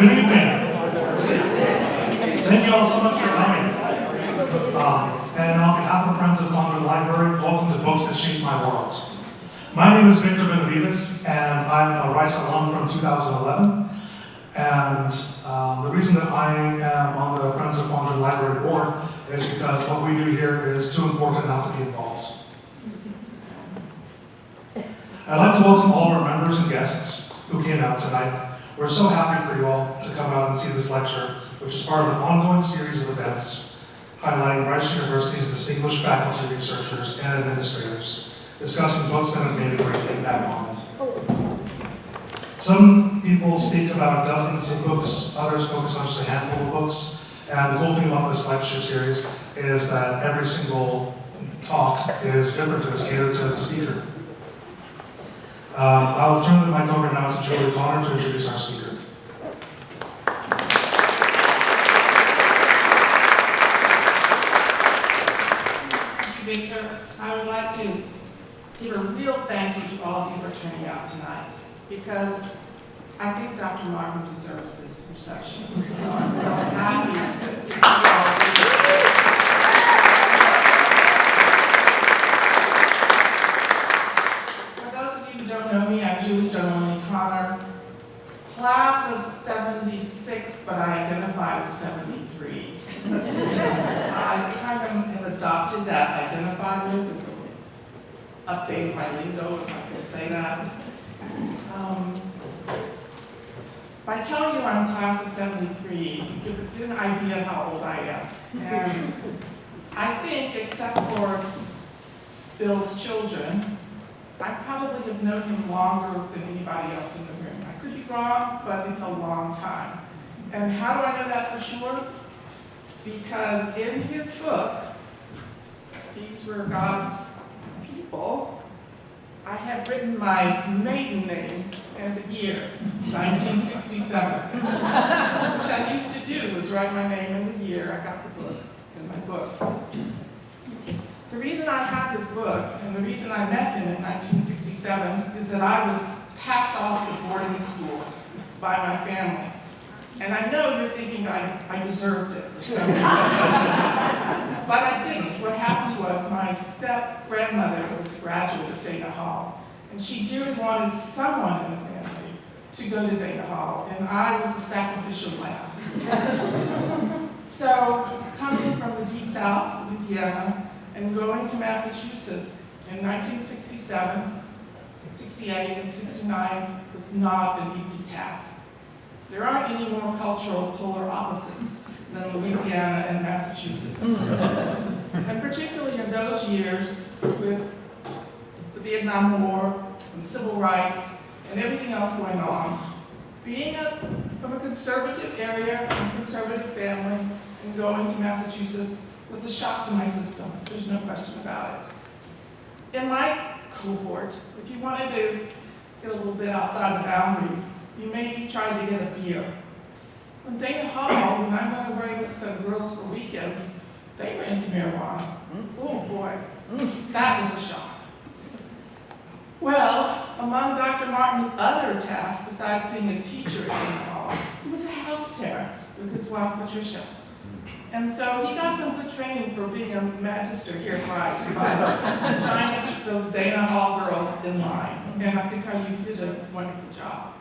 Good evening. Thank you all so much for coming. And on behalf of Friends of Fondren Library, welcome to Books That Shaped My World. My name is Victor Benavides, and I'm a Rice alum from 2011. And the reason that I am on the Friends of Fondren Library board is because what we do here is too important not to be involved. I'd like to welcome all of our members and guests who came out tonight. We're so happy for you all to come out and see this lecture, which is part of an ongoing series of events highlighting Rice University's distinguished faculty, researchers, and administrators, discussing books that have made a great impact on them. Some people speak about dozens of books, others focus on just a handful of books, and the cool thing about this lecture series is that every single talk is different and is catered to the speaker. I will turn the mic over now to Julie Connor to introduce our speaker. Thank you, Victor. I would like to give a real thank you to all of you for turning out tonight, because I think Dr. Martin deserves this reception. So I'm so happy that Gianelloni Connor, class of 76, but I identify as 73. I kind of have adopted that identify with, as updated my lingo, if I can say that. By telling you I'm class of 73, you get an idea how old I am. And I think, except for Bill's children, I probably have known him longer than anybody else in the room. I could be wrong, but it's a long time. And how do I know that for sure? Because in his book, These Were God's People, I have written my maiden name and the year, 1967. Which I used to do, was write my name and the year. I got the book in my books. The reason I have this book, and the reason I met him in 1967, is that I was packed off to boarding school by my family. And I know you're thinking I deserved it for some reason. But I didn't. What happened was my step-grandmother was a graduate of Dana Hall, and she dearly wanted someone in the family to go to Dana Hall, and I was the sacrificial lamb. So, coming from the deep south, Louisiana, and going to Massachusetts in 1967, 68, and 69 was not an easy task. There aren't any more cultural polar opposites than Louisiana and Massachusetts. And particularly in those years with the Vietnam War and civil rights and everything else going on, being from a conservative area and conservative family and going to Massachusetts was a shock to my system. There's no question about it. In my cohort, if you wanted to get a little bit outside the boundaries, you maybe tried to get a beer. When Dana Hall, when I went away with some girls for weekends, they were into marijuana. Oh boy, that was a shock. Well, among Dr. Martin's other tasks, besides being a teacher at Dana Hall, he was a house parent with his wife, Patricia. And so he got some good training for being a magister here at Rice by trying to keep those Dana Hall girls in line. And I can tell you, he did a wonderful job.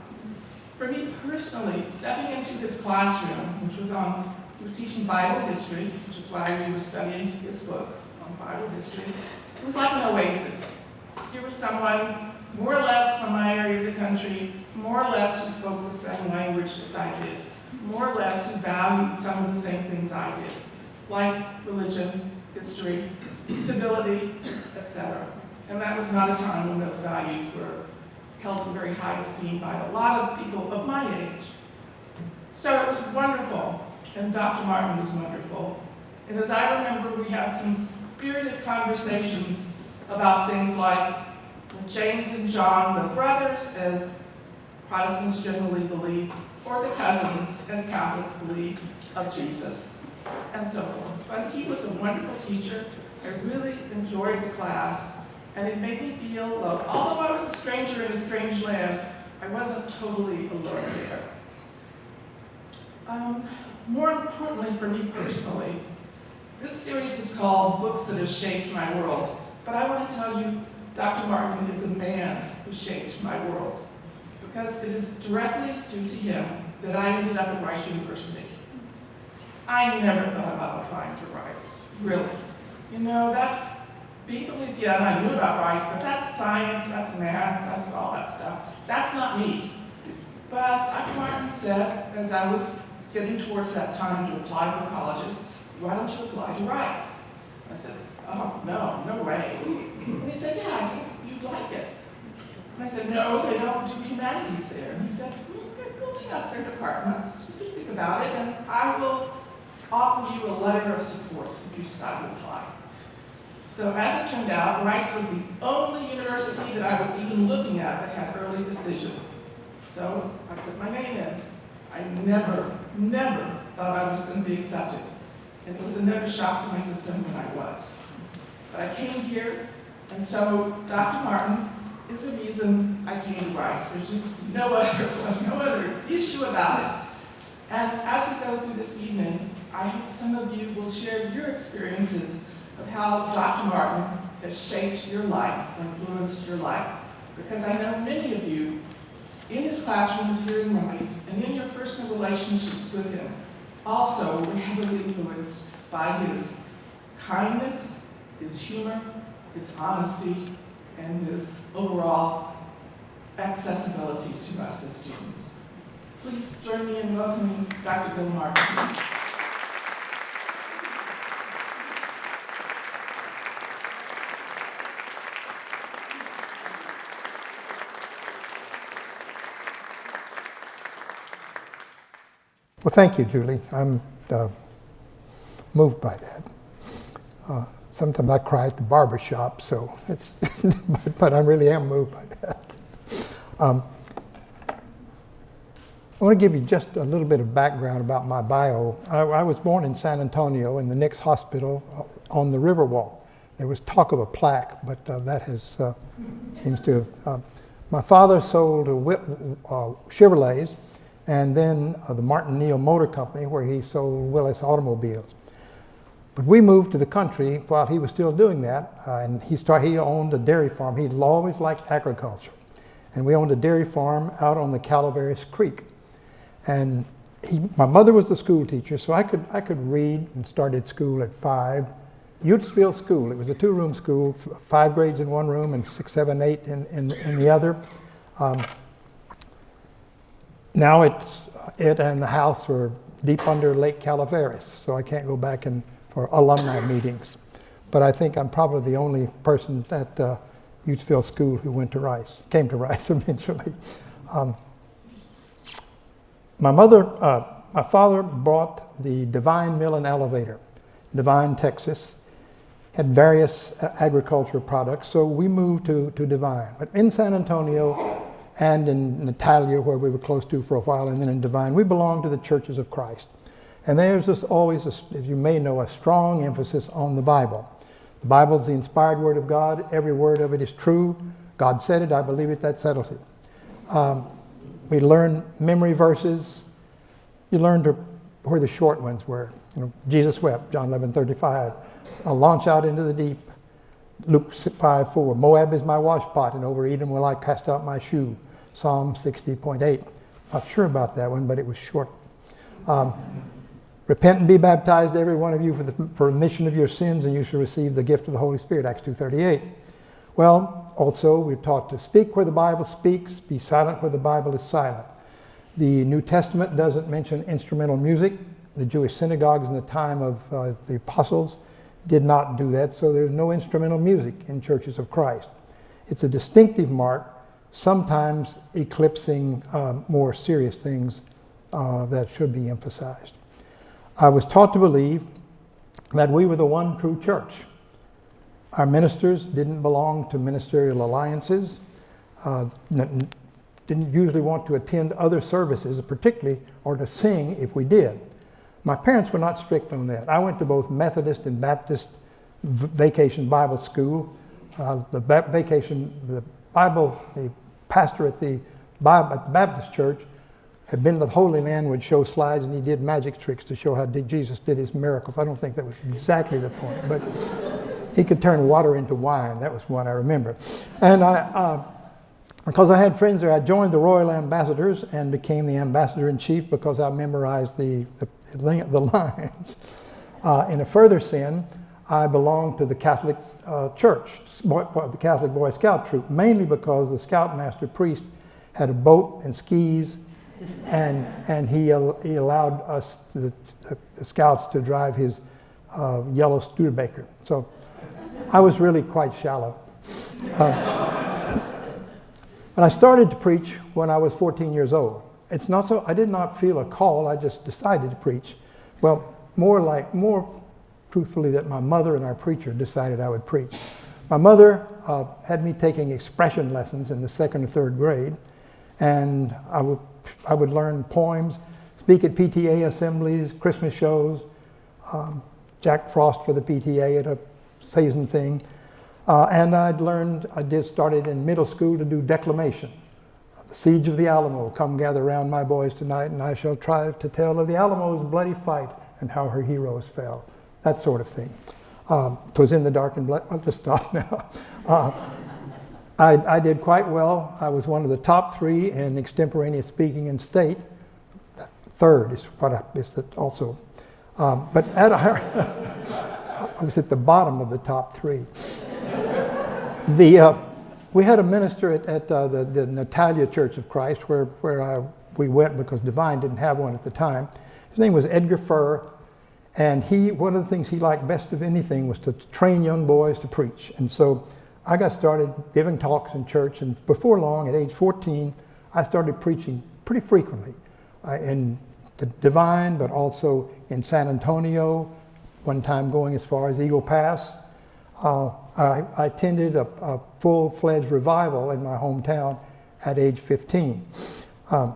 For me personally, stepping into his classroom, he was teaching Bible history, which is why we were studying his book on Bible history. It was like an oasis. Here was someone more or less from my area of the country, more or less who spoke the same language as I did, more or less who valued some of the same things I did, like religion, history, stability, etc. And that was not a time when those values were held in very high esteem by a lot of people of my age. So it was wonderful, and Dr. Martin was wonderful. And as I remember, we had some spirited conversations about things like James and John, the brothers, as Protestants generally believe, or the cousins, as Catholics believe, of Jesus, and so forth. But he was a wonderful teacher. I really enjoyed the class, and it made me feel loved. Although I was a stranger in a strange land, I wasn't totally alone there. More importantly for me personally, this series is called Books That Have Shaped My World. But I want to tell you, Dr. Martin is a man who shaped my world, because it is directly due to him that I ended up at Rice University. I never thought about applying to Rice, really. You know, being from Louisiana, I knew about Rice, but that's science, that's math, that's all that stuff. That's not me. But Dr. Martin said, as I was getting towards that time to apply for colleges, why don't you apply to Rice? I said, oh, no way. And he said, yeah, I think you'd like it. And I said, no, they don't do humanities there. And he said, they're building up their departments. You think about it, and I will offer you a letter of support if you decide to apply. So as it turned out, Rice was the only university that I was even looking at that had early decision. So I put my name in. I never thought I was going to be accepted. And it was another shock to my system when I was. But I came here, and so Dr. Martin is the reason I came to Rice. There's just no other issue about it. And as we go through this evening, I hope some of you will share your experiences of how Dr. Martin has shaped your life, influenced your life. Because I know many of you in his classrooms here in Rice and in your personal relationships with him also were heavily influenced by his kindness, his humor, his honesty, and his overall accessibility to us as students. Please join me in welcoming Dr. Bill Martin. Well, thank you, Julie. I'm moved by that. Sometimes I cry at the barber shop, so it's, but I really am moved by that. I want to give you just a little bit of background about my bio. I was born in San Antonio in the Nix Hospital on the Riverwalk. There was talk of a plaque, but that has seems to have. My father sold Chevrolets, and then the Martin Neal Motor Company, where he sold Willis automobiles. But we moved to the country while he was still doing that, and he owned a dairy farm. He always liked agriculture. And we owned a dairy farm out on the Calaveras Creek. And my mother was the school teacher, so I could read and started school at 5. Utesville School, it was a 2-room school, 5 grades in one room and 6, 7, 8 in the other. Now it and the house are deep under Lake Calaveras, so I can't go back for alumni meetings. But I think I'm probably the only person at Utesville School who came to Rice eventually. My father bought the Divine Mill and Elevator, Divine, Texas. Had various agriculture products, so we moved to Divine. But in San Antonio and in Natalye, where we were close to for a while, and then in Divine, we belonged to the Churches of Christ. And there's always, as you may know, a strong emphasis on the Bible. The Bible is the inspired Word of God. Every word of it is true. God said it, I believe it, that settles it. We learn memory verses. You learn where the short ones were. Jesus wept, John 11:35. Launch out into the deep, Luke 5:4. Moab is my washpot, and over Edom will I cast out my shoe. Psalm 60.8. Not sure about that one, but it was short. Repent and be baptized, every one of you, for remission of your sins, and you shall receive the gift of the Holy Spirit, Acts 2:38. Well, also, we're taught to speak where the Bible speaks, be silent where the Bible is silent. The New Testament doesn't mention instrumental music. The Jewish synagogues in the time of the apostles did not do that, so there's no instrumental music in Churches of Christ. It's a distinctive mark, sometimes eclipsing more serious things that should be emphasized. I was taught to believe that we were the one true church. Our ministers didn't belong to ministerial alliances, didn't usually want to attend other services, particularly, or to sing if we did. My parents were not strict on that. I went to both Methodist and Baptist vacation Bible school. The pastor at the Baptist church had been to the Holy Land, would show slides, and he did magic tricks to show how Jesus did his miracles. I don't think that was exactly the point, but he could turn water into wine. That was one I remember. And because I had friends there, I joined the Royal Ambassadors and became the ambassador-in-chief because I memorized the lines. In a further sin, I belonged to the Catholic Church, the Catholic Boy Scout troop, mainly because the scoutmaster priest had a boat and skis, and he allowed us, the scouts, to drive his yellow Studebaker. So I was really quite shallow. But I started to preach when I was 14 years old. It's not so, I did not feel a call, I just decided to preach. Well, more truthfully, that my mother and our preacher decided I would preach. My mother had me taking expression lessons in the 2nd or 3rd grade, and I would learn poems, speak at PTA assemblies, Christmas shows, Jack Frost for the PTA at a season thing, and I started in middle school to do declamation. The Siege of the Alamo, come gather round my boys tonight, and I shall try to tell of the Alamo's bloody fight and how her heroes fell. That sort of thing. 'Twas in the dark and blood. I'll just stop now. I did quite well. I was one of the top 3 in extemporaneous speaking in state. 3rd is what also. But I was at the bottom of the top 3. We had a minister at the Natalye Church of Christ where we went because Divine didn't have one at the time. His name was Edgar Furr. And one of the things he liked best of anything was to train young boys to preach. And so I got started giving talks in church, and before long, at age 14, I started preaching pretty frequently in the Divine, but also in San Antonio, one time going as far as Eagle Pass. I attended a full-fledged revival in my hometown at age 15. I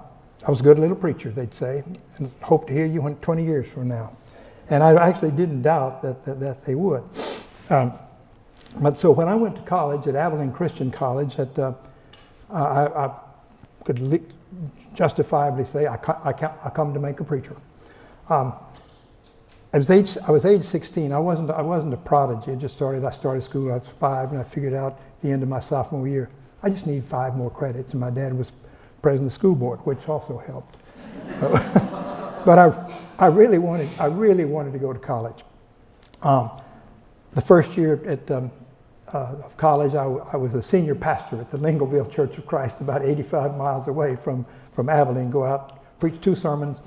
was a good little preacher, they'd say, and hope to hear you 20 years from now. And I actually didn't doubt that they would. But so when I went to college at Abilene Christian College, I could justifiably say I come to make a preacher. I was age 16. I wasn't a prodigy. I started school when I was 5, and I figured out at the end of my sophomore year, I just need 5 more credits. And my dad was president of the school board, which also helped. So, but I really wanted to go to college. The first year of college, I was a senior pastor at the Lingleville Church of Christ, about 85 miles away from Abilene. Go out, preach 2 sermons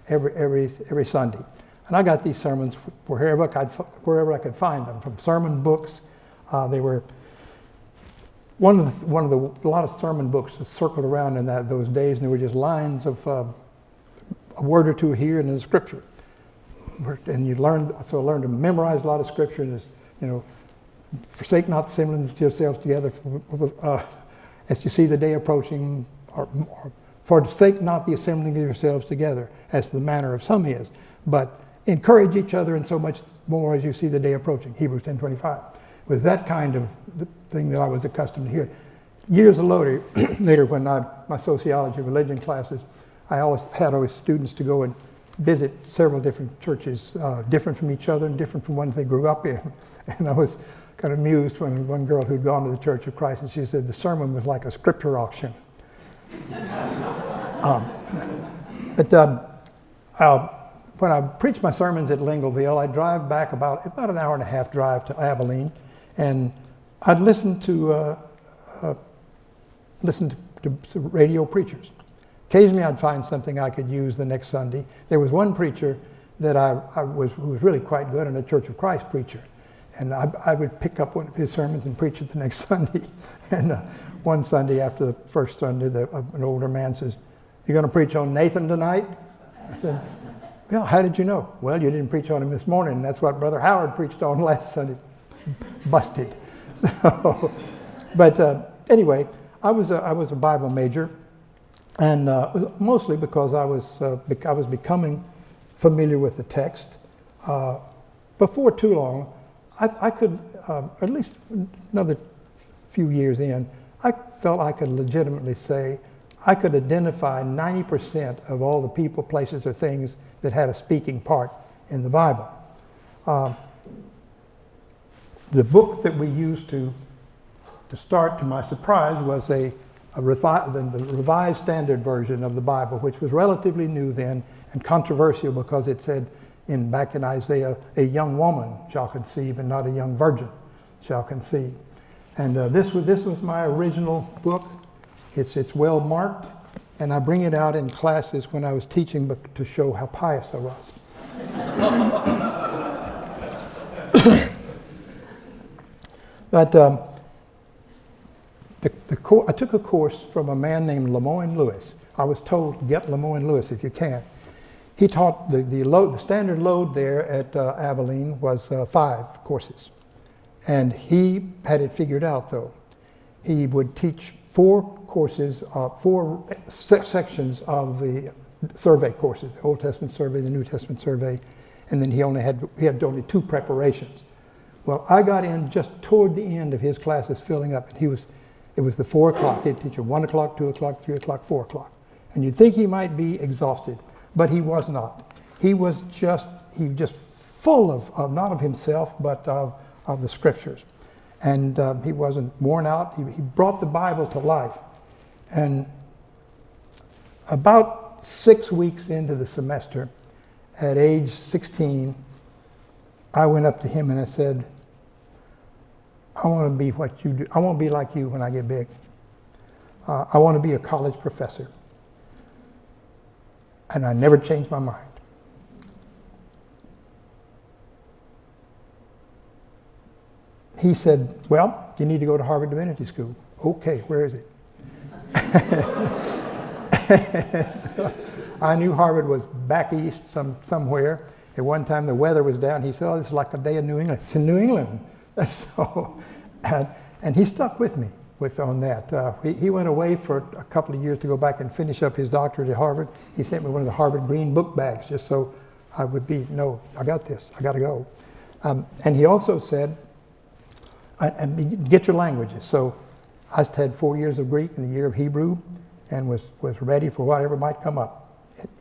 every Sunday, and I got these sermons wherever I could find them, from sermon books. They were a lot of sermon books that circled around in those days, and they were just lines of a word or 2 here and in the scripture. And I learned to memorize a lot of scripture, and forsake not the assembling of yourselves together as you see the day approaching, or forsake not the assembling of yourselves together as the manner of some is, but encourage each other and so much more as you see the day approaching, Hebrews 10:25. It was that kind of thing that I was accustomed to hear. Years later when my sociology religion classes, I had students to go and visit several different churches, different from each other and different from ones they grew up in. And I was kind of amused when one girl who'd gone to the Church of Christ, and she said the sermon was like a scripture auction. When I preached my sermons at Lingleville, I'd drive back about an hour and a half drive to Abilene, and I'd listen to radio preachers. Occasionally I'd find something I could use the next Sunday. There was one preacher that who was really quite good, and a Church of Christ preacher. And I would pick up one of his sermons and preach it the next Sunday. And one Sunday after the first Sunday, an older man says, "You going to preach on Nathan tonight?" I said, "Well, how did you know?" "Well, you didn't preach on him this morning, and that's what Brother Howard preached on last Sunday." Busted. So, but anyway, I was a Bible major. And mostly because I was becoming familiar with the text. Before too long, I could, at least another few years in, I felt I could legitimately say I could identify 90% of all the people, places, or things that had a speaking part in the Bible. The book that we used to start, to my surprise, was the Revised Standard Version of the Bible, which was relatively new then and controversial because it said back in Isaiah, a young woman shall conceive and not a young virgin shall conceive. And this was my original book. It's well marked, and I bring it out in classes when I was teaching to show how pious I was. But I took a course from a man named Lemoyne Lewis. I was told, get Lemoyne Lewis if you can. He taught the standard load there at Abilene was 5 courses. And he had it figured out though. He would teach 4 courses, 4 sections of the survey courses, the Old Testament survey, the New Testament survey, and then he had only 2 preparations. Well, I got in just toward the end of his classes filling up, and it was the 4 o'clock. He'd teach at 1 o'clock, 2 o'clock, 3 o'clock, 4 o'clock. And you'd think he might be exhausted, but he was not. He was just full of not of himself, but of the scriptures. And he wasn't worn out. He brought the Bible to life. And about 6 weeks into the semester, at age 16, I went up to him and I said, I want to be what you do. I want to be like you when I get big. I want to be a college professor. And I never changed my mind. He said, well, you need to go to Harvard Divinity School. Okay, where is it? I knew Harvard was back east somewhere. At one time the weather was down. He said, oh, this is like a day in New England. It's in New England. So, and he stuck with me on that. He went away for a couple of years to go back and finish up his doctorate at Harvard. He sent me one of the Harvard green book bags just so I would no, I got this, I got to go. And he also said, and get your languages. So I had 4 years of Greek and a year of Hebrew and was ready for whatever might come up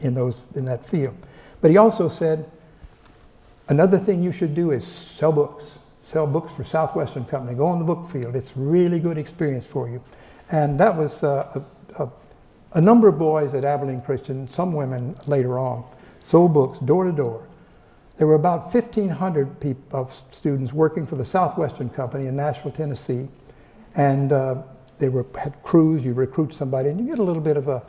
in that field. But he also said, another thing you should do is sell books. Sell books for Southwestern Company. Go on the book field. It's a really good experience for you. And that was a number of boys at Abilene Christian, some women later on, sold books door to door. There were about 1,500 students working for the Southwestern Company in Nashville, Tennessee. And they had crews. You recruit somebody and you get a little bit of a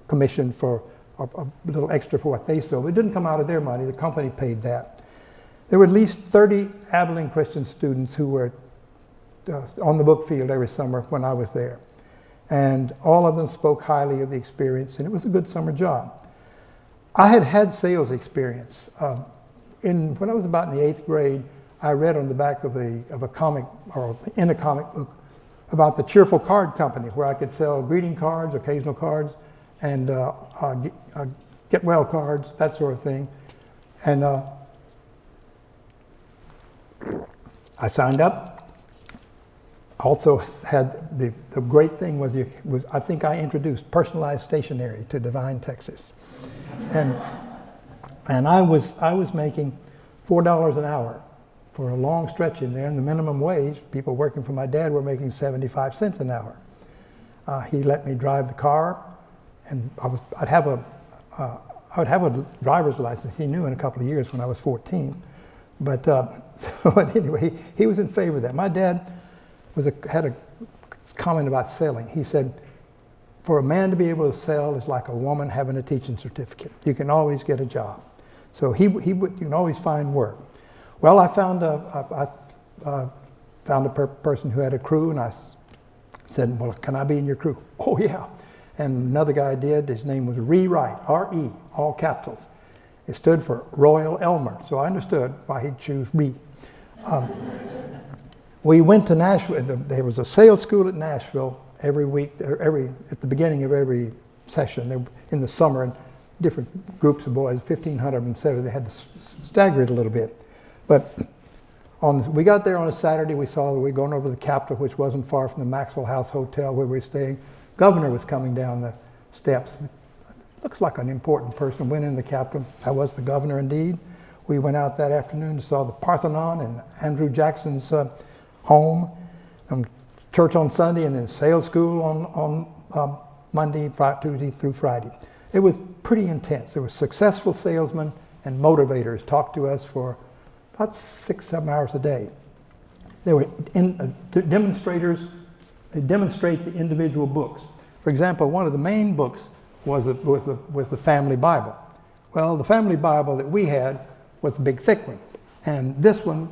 commission for a little extra for what they sold. It didn't come out of their money. The company paid that. There were at least 30 Abilene Christian students who were on the book field every summer when I was there. And all of them spoke highly of the experience, and it was a good summer job. I had sales experience. When I was about in the 8th grade, I read on the back of a comic, or in a comic book, about the Cheerful Card Company, where I could sell greeting cards, occasional cards, and get well cards, that sort of thing. And I signed up. Also had the great thing was I think I introduced personalized stationery to Devine, Texas, and I was making $4 an hour for a long stretch in there, and the minimum wage, people working for my dad were making 75 cents an hour. He let me drive the car, and I'd have a driver's license. He knew in a couple of years when I was 14. But anyway, he was in favor of that. My dad had a comment about selling. He said, for a man to be able to sell is like a woman having a teaching certificate. You can always get a job. So you can always find work. Well, I found a person who had a crew, and I said, well, can I be in your crew? Oh, yeah. And another guy did. His name was Rewrite, R-E, all capitals. It stood for Royal Elmer, so I understood why he'd choose Re. We went to Nashville. There was a sales school at Nashville every week, at the beginning of every session. In the summer, and different groups of boys, 1,500 of them said they had to stagger it a little bit. But we got there on a Saturday. We were going over to the Capitol, which wasn't far from the Maxwell House Hotel where we were staying. governor was coming down the steps. Looks like an important person. Went in the Capitol. I was the governor indeed. We went out that afternoon and saw the Parthenon and Andrew Jackson's home, church on Sunday, and then sales school on Monday, Tuesday through Friday. It was pretty intense. There were successful salesmen and motivators talked to us for about 6-7 hours a day. There were demonstrators. They demonstrate the individual books. For example, one of the main books was the family Bible. Well, the family Bible that we had was the big thick one, and this one,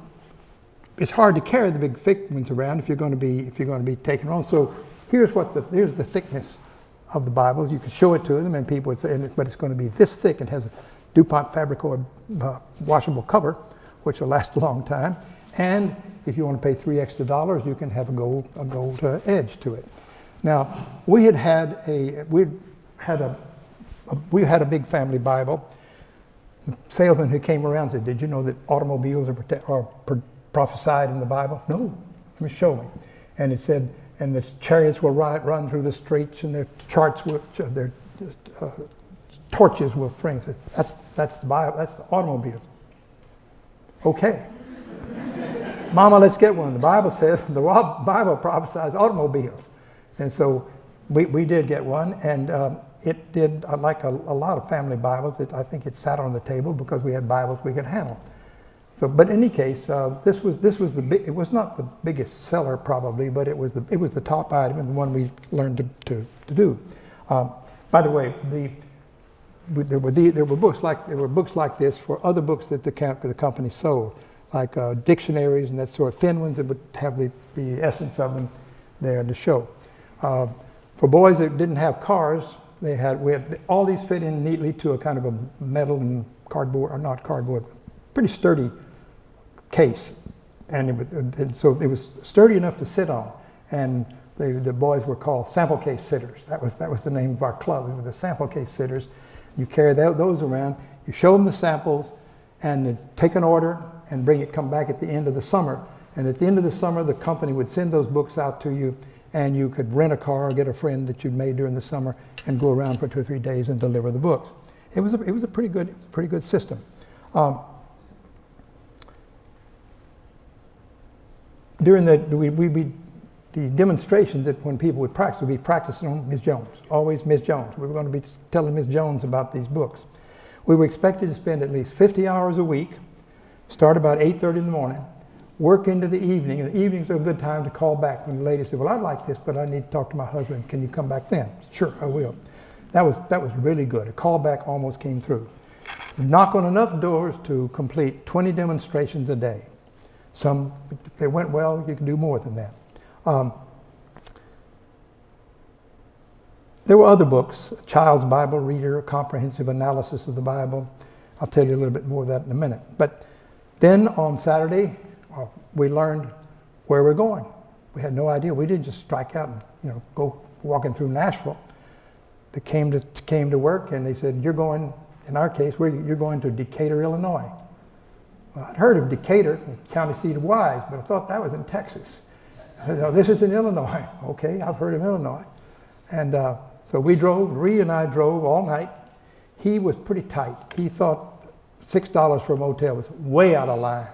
it's hard to carry the big thick ones around if you're going to be taking on. So here's the thickness of the Bibles. You could show it to them, and people would say, but it's going to be this thick. It has a DuPont Fabricord washable cover, which will last a long time. And if you want to pay $3 extra, you can have a gold edge to it. Now, we had a big family Bible. The salesman who came around said, "Did you know that automobiles are prophesied in the Bible?" "No." "Let me show me." And it said, "And the chariots will run through the streets, and their torches will fling." That's the Bible. That's the automobiles. Okay. "Mama, let's get one. The Bible says the Bible prophesies automobiles." And so we did get one, and it did, like a lot of family Bibles, I think it sat on the table because we had Bibles we could handle. So, but in any case, this was it was not the biggest seller probably, but it was the top item and the one we learned to do. By the way, there were books like this for other books that the company sold, like dictionaries and that sort of thin ones that would have the essence of them there in the show. For boys that didn't have cars, we had all these fit in neatly to a kind of a metal and cardboard, or not cardboard, pretty sturdy case, and so it was sturdy enough to sit on. And the boys were called sample case sitters. That was the name of our club. We were the sample case sitters. You carry those around. You show them the samples, and take an order and come back at the end of the summer. And at the end of the summer, the company would send those books out to you, and you could rent a car or get a friend that you'd made during the summer and go around for 2 or 3 days and deliver the books. It was a pretty good system. During the demonstrations that when people would practice, we'd be practicing on Ms. Jones, always Ms. Jones. We were going to be telling Ms. Jones about these books. We were expected to spend at least 50 hours a week, start about 8:30 in the morning, work into the evening, and the evenings are a good time to call back when the lady said, "Well, I'd like this, but I need to talk to my husband. Can you come back then?" "Sure, I will." That was really good. A callback almost came through. Knock on enough doors to complete 20 demonstrations a day. Some, if they went well, you could do more than that. There were other books, a child's Bible reader, a comprehensive analysis of the Bible. I'll tell you a little bit more of that in a minute. But then on Saturday, we learned where we're going. We had no idea. We didn't just strike out and go walking through Nashville. They came to work, and they said, "You're going." In our case, you're going to Decatur, Illinois. Well, I'd heard of Decatur, the county seat of Wise, but I thought that was in Texas. "No, this is in Illinois." "Okay, I've heard of Illinois." And so we drove. Ree and I drove all night. He was pretty tight. He thought $6 for a motel was way out of line.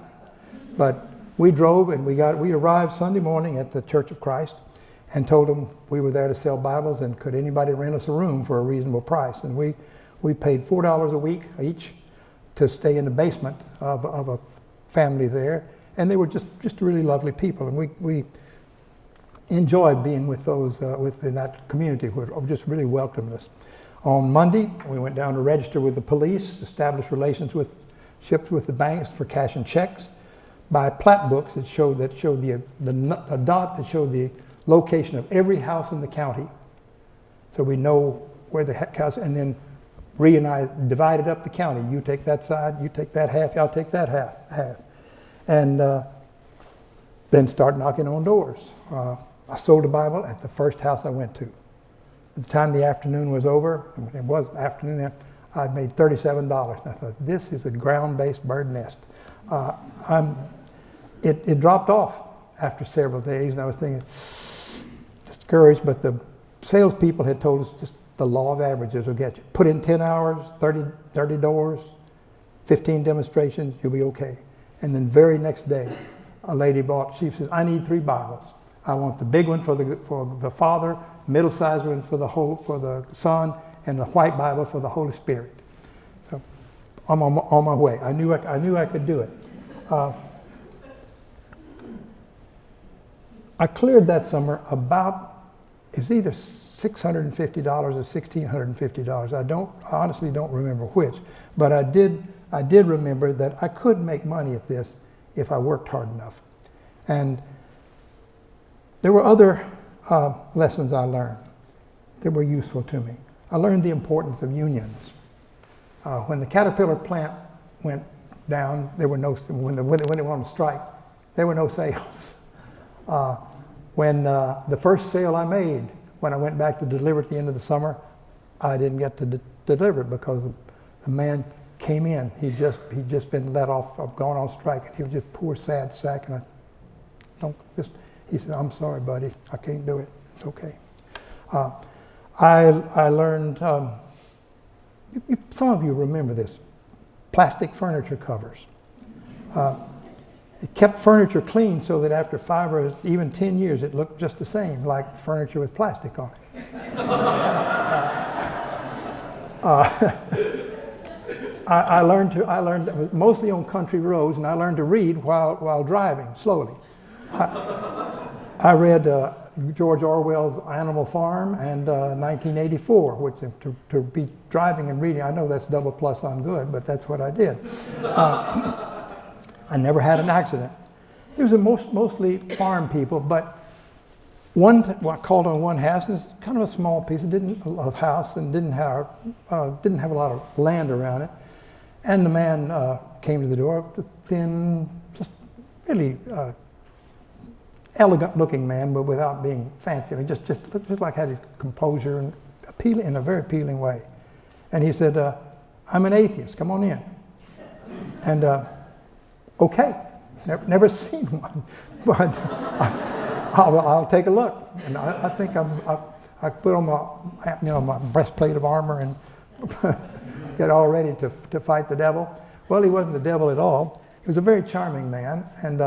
But we drove, and we arrived Sunday morning at the Church of Christ and told them we were there to sell Bibles and could anybody rent us a room for a reasonable price. And we paid $4 a week each to stay in the basement of a family there. And they were just really lovely people. And we enjoyed being with those within that community who just really welcomed us. On Monday, we went down to register with the police, establish relationships with the banks for cash and checks, buy plat books that showed a dot that showed the location of every house in the county, so we know where the house. And then Ree and I divided up the county. You take that side, you take that half, I'll take that half. And then start knocking on doors. I sold a Bible at the first house I went to. By the time the afternoon was over, and it was afternoon, I'd made $37. And I thought, this is a ground-based bird nest. It dropped off after several days, and I was thinking, discouraged, but the salespeople had told us just the law of averages will get you. Put in 10 hours, 30 doors, 15 demonstrations, you'll be okay. And then very next day, a lady she says, I need 3 Bibles. I want the big one for the Father, middle-sized one for the Son, and the white Bible for the Holy Spirit. So I'm on my way. I knew I could do it. I cleared that summer it was either $650 or $1,650. I honestly don't remember which, but I did remember that I could make money at this if I worked hard enough. And there were other lessons I learned that were useful to me. I learned the importance of unions. When the Caterpillar plant went down, when they went on strike, there were no sales. When the first sale I made, when I went back to deliver at the end of the summer, I didn't get to deliver it because the man came in. He'd just been let off, gone on strike, and he was just poor, sad sack. And he said, I'm sorry, buddy, I can't do it. It's okay. I learned, some of you remember this, plastic furniture covers. It kept furniture clean so that after 5 or even 10 years, it looked just the same, like furniture with plastic on it. I learned it was mostly on country roads, and I learned to read while driving slowly. I read George Orwell's Animal Farm and 1984, which to be driving and reading, I know that's double plus on good, but that's what I did. I never had an accident. There was mostly farm people, but I called on one house, and it's kind of a small piece. It didn't a house and didn't have a lot of land around it. And the man came to the door, a thin, just really elegant-looking man, but without being fancy. I mean, just looked like had his composure and appealing in a very appealing way. And he said, "I'm an atheist. Come on in." And okay, never seen one, but I'll take a look. And I think I put on my breastplate of armor and get all ready to fight the devil. Well, he wasn't the devil at all. He was a very charming man, and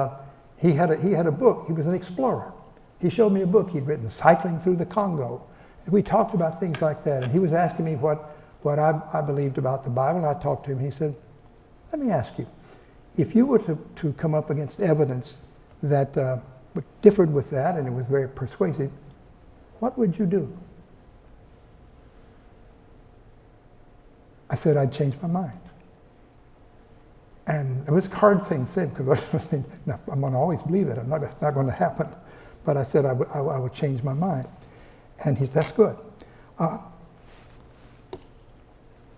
he had a book. He was an explorer. He showed me a book he'd written, Cycling Through the Congo. And we talked about things like that, and he was asking me what I believed about the Bible, and I talked to him. He said, "Let me ask you, if you were to come up against evidence that differed with that, and it was very persuasive, what would you do?" I said, "I'd change my mind." And it was a hard thing to say because I was thinking, no, I'm going to always believe it. It's not going to happen. But I said I would change my mind. And he said, "That's good."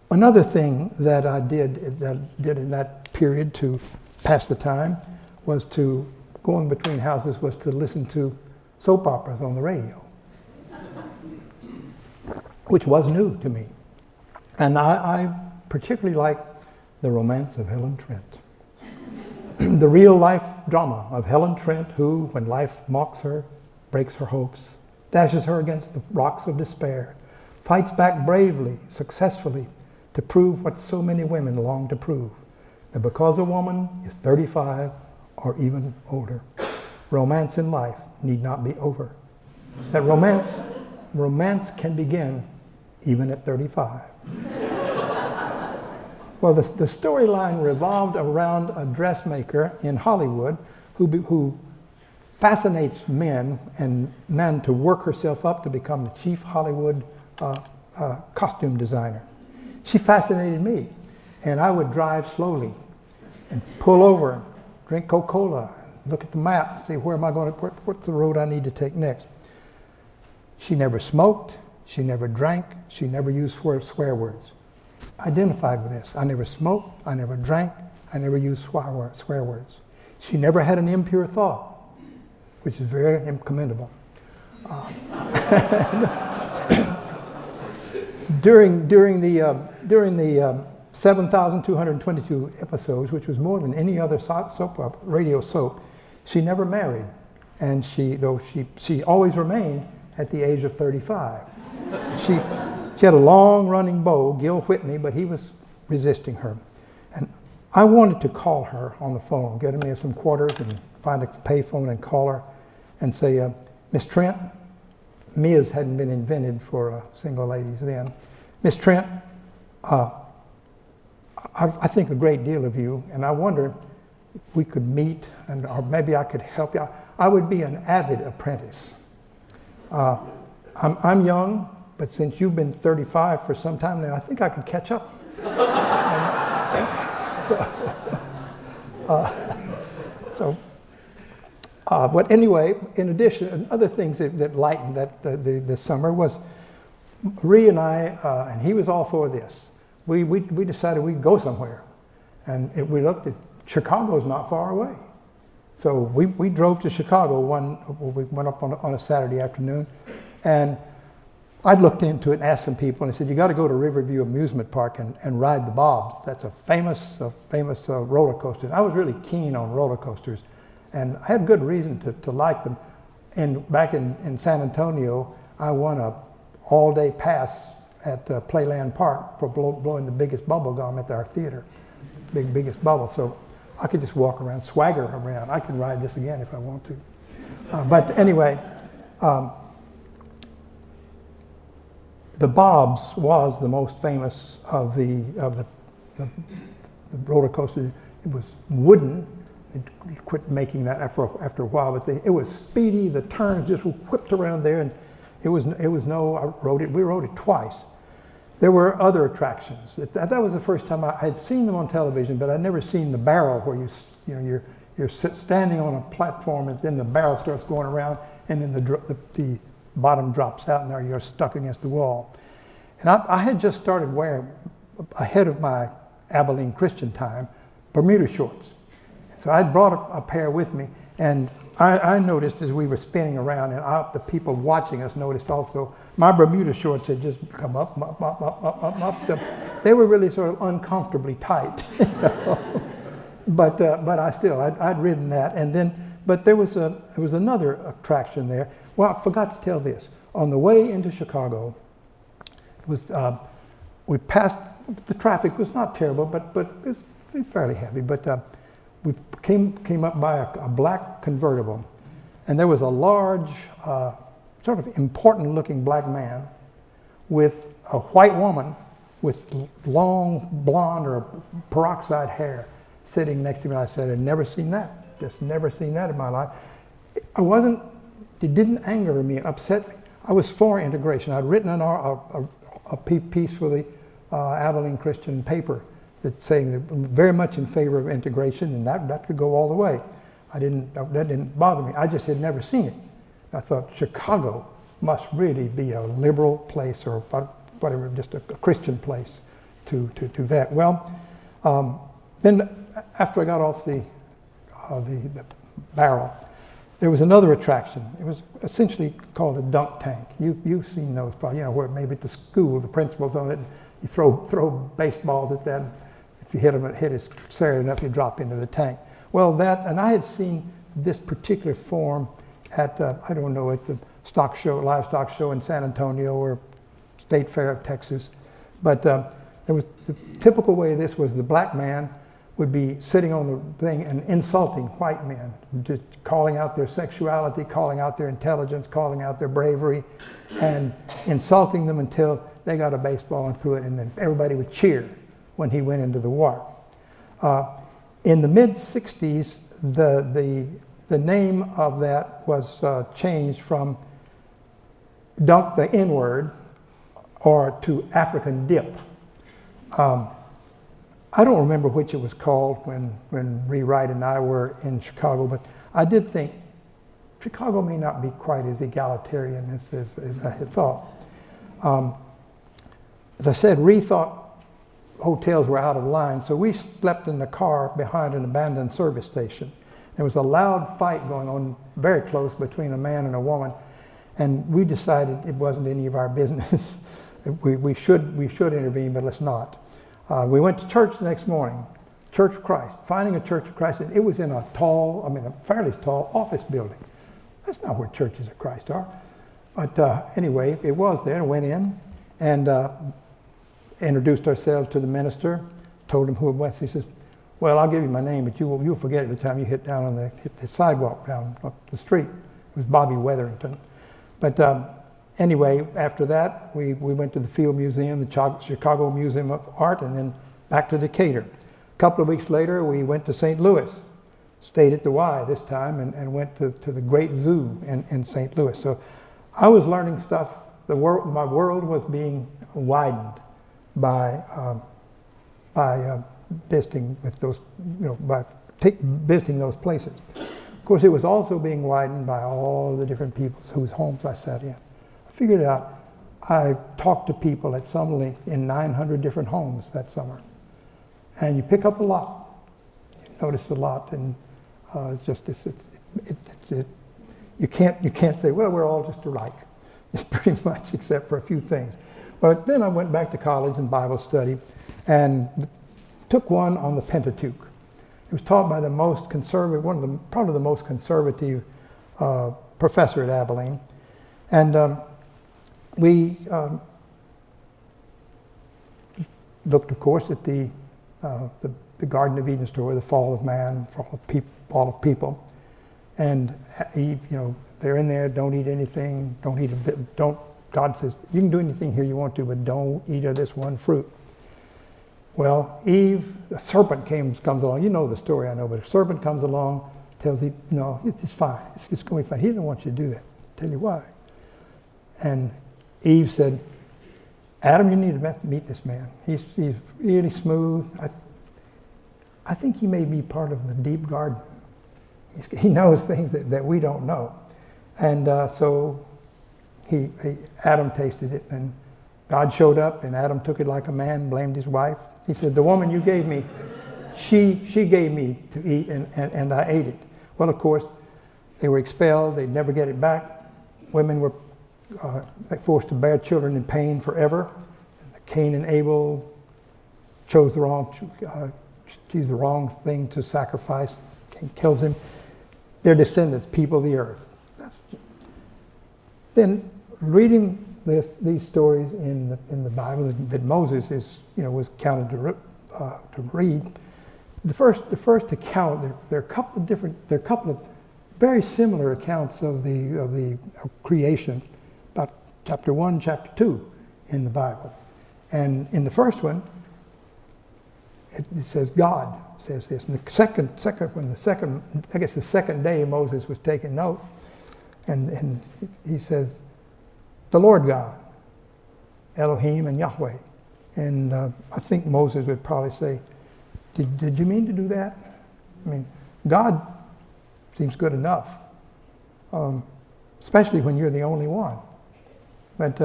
Another thing that I did in that period to pass the time was going between houses was to listen to soap operas on the radio, which was new to me. And I particularly liked The Romance of Helen Trent. The real-life drama of Helen Trent, who, when life mocks her, breaks her hopes, dashes her against the rocks of despair, fights back bravely, successfully, to prove what so many women long to prove, that because a woman is 35 or even older, romance in life need not be over. That romance can begin even at 35. Well, the storyline revolved around a dressmaker in Hollywood who fascinates men to work herself up to become the chief Hollywood costume designer. She fascinated me, and I would drive slowly and pull over and drink Coca-Cola, look at the map and see what's the road I need to take next. She never smoked, she never drank, she never used swear words. I identified with this. I never smoked, I never drank, I never used swear words. She never had an impure thought, which is very commendable. During the 7,222 episodes, which was more than any other radio soap, she never married, and she always remained at the age of 35. She had a long-running beau, Gil Whitney, but he was resisting her. And I wanted to call her on the phone, get me some quarters and find a payphone and call her and say, Miss Trent, Mia's hadn't been invented for single ladies then. Miss Trent, I think a great deal of you, and I wonder if we could meet, or maybe I could help you. I would be an avid apprentice. I'm young, but since you've been 35 for some time now, I think I could catch up. But anyway, in addition, other things that lightened the summer was Ree and I, and he was all for this. We decided we'd go somewhere, and we looked at Chicago's not far away, so we drove to Chicago. We went up on a Saturday afternoon, and I looked into it and asked some people, and they said, you got to go to Riverview Amusement Park and ride the Bobs. That's a famous roller coaster. And I was really keen on roller coasters, and I had good reason to like them. And back in San Antonio, I won a all-day pass at Playland Park for blowing the biggest bubble gum at our theater, biggest bubble. So I could just walk around, swagger around. I can ride this again if I want to. But anyway, the Bob's was the most famous of the roller coasters. It was wooden. They quit making that after a while, but it was speedy. The turns just whipped around there, and we rode it twice. There were other attractions. That was the first time I had seen them on television, but I'd never seen the barrel where you're standing on a platform, and then the barrel starts going around, and then the bottom drops out, and there you're stuck against the wall. And I had just started wearing, ahead of my Abilene Christian time, Bermuda shorts. So I'd brought a pair with me, and I noticed as we were spinning around, and the people watching us noticed also, my Bermuda shorts had just come up. So they were really sort of uncomfortably tight. But I'd ridden that, and then, but there was another attraction there. Well, I forgot to tell this. On the way into Chicago, it was we passed. The traffic was not terrible, but it was fairly heavy. But we came up by a black convertible, and there was a large, sort of important-looking black man with a white woman with long blonde or peroxide hair sitting next to me. I said, I'd never seen that. Just never seen that in my life. It didn't anger me, upset me. I was for integration. I'd written a piece for the Abilene Christian paper that saying that I'm very much in favor of integration, and that could go all the way. That didn't bother me. I just had never seen it. I thought Chicago must really be a liberal place, or whatever, just a Christian place to do that. Well, then after I got off the barrel, there was another attraction. It was essentially called a dunk tank. You've seen those probably, where maybe at the school, the principal's on it, and you throw baseballs at that. If you hit it serious enough, you drop into the tank. Well, and I had seen this particular form at, at the livestock show in San Antonio or State Fair of Texas. But there was the typical way of this was the black man would be sitting on the thing and insulting white men, just calling out their sexuality, calling out their intelligence, calling out their bravery, and insulting them until they got a baseball and threw it, and then everybody would cheer when he went into the water. In the mid-'60s, the name of that was changed from dunk the N-word or to African dip. I don't remember which it was called when Ree Wright and I were in Chicago, but I did think Chicago may not be quite as egalitarian as I had thought. As I said, Ree thought hotels were out of line, so we slept in the car behind an abandoned service station. There was a loud fight going on very close between a man and a woman, and we decided it wasn't any of our business. we should intervene, but let's not. We went to church the next morning, Church of Christ, finding a Church of Christ, and it was in a fairly tall office building. That's not where churches of Christ are. But anyway, it was there. I went in and introduced ourselves to the minister, told him who it was. He says, well, I'll give you my name, but you'll forget it by the time you hit the sidewalk down up the street. It was Bobby Wetherington. But anyway, after that, we went to the Field Museum, the Chicago Museum of Art, and then back to Decatur. A couple of weeks later, we went to St. Louis, stayed at the Y this time, and went to the Great Zoo in St. Louis. So I was learning stuff. My world was being widened by visiting with those, by visiting those places. Of course, it was also being widened by all the different people whose homes I sat in. I figured out I talked to people at some length in 900 different homes that summer. And you pick up a lot. You notice a lot, and you can't say, well, we're all just alike. It's pretty much, except for a few things. But then I went back to college and Bible study and took one on the Pentateuch. It was taught by the most conservative, probably the most conservative professor at Abilene. And we looked, of course, at the Garden of Eden story, the fall of man, fall of people. And Eve, they're in there, don't eat anything, God says, you can do anything here you want to, but don't eat of this one fruit. Well, Eve, the serpent comes along. You know the story, I know, but a serpent comes along, tells Eve, no, it's fine. It's going to be fine. He didn't want you to do that. I'll tell you why. And Eve said, Adam, you need to meet this man. He's really smooth. I think he may be part of the deep garden. He knows things that we don't know. And so Adam tasted it, and God showed up, and Adam took it like a man, blamed his wife. He said, the woman you gave me, she gave me to eat, and I ate it. Well, of course, they were expelled. They'd never get it back. Women were forced to bear children in pain forever. And Cain and Abel chose the wrong thing to sacrifice. Cain kills him. Their descendants, people of the earth. Then reading these stories in the Bible that Moses was counted to read. The first account, there are a couple of very similar accounts of the creation, about chapter 1, chapter 2 in the Bible. And in the first one, it says God says this. And the second day Moses was taking note, and he says, the Lord God, Elohim and Yahweh. And I think Moses would probably say, did you mean to do that? I mean, God seems good enough, especially when you're the only one. But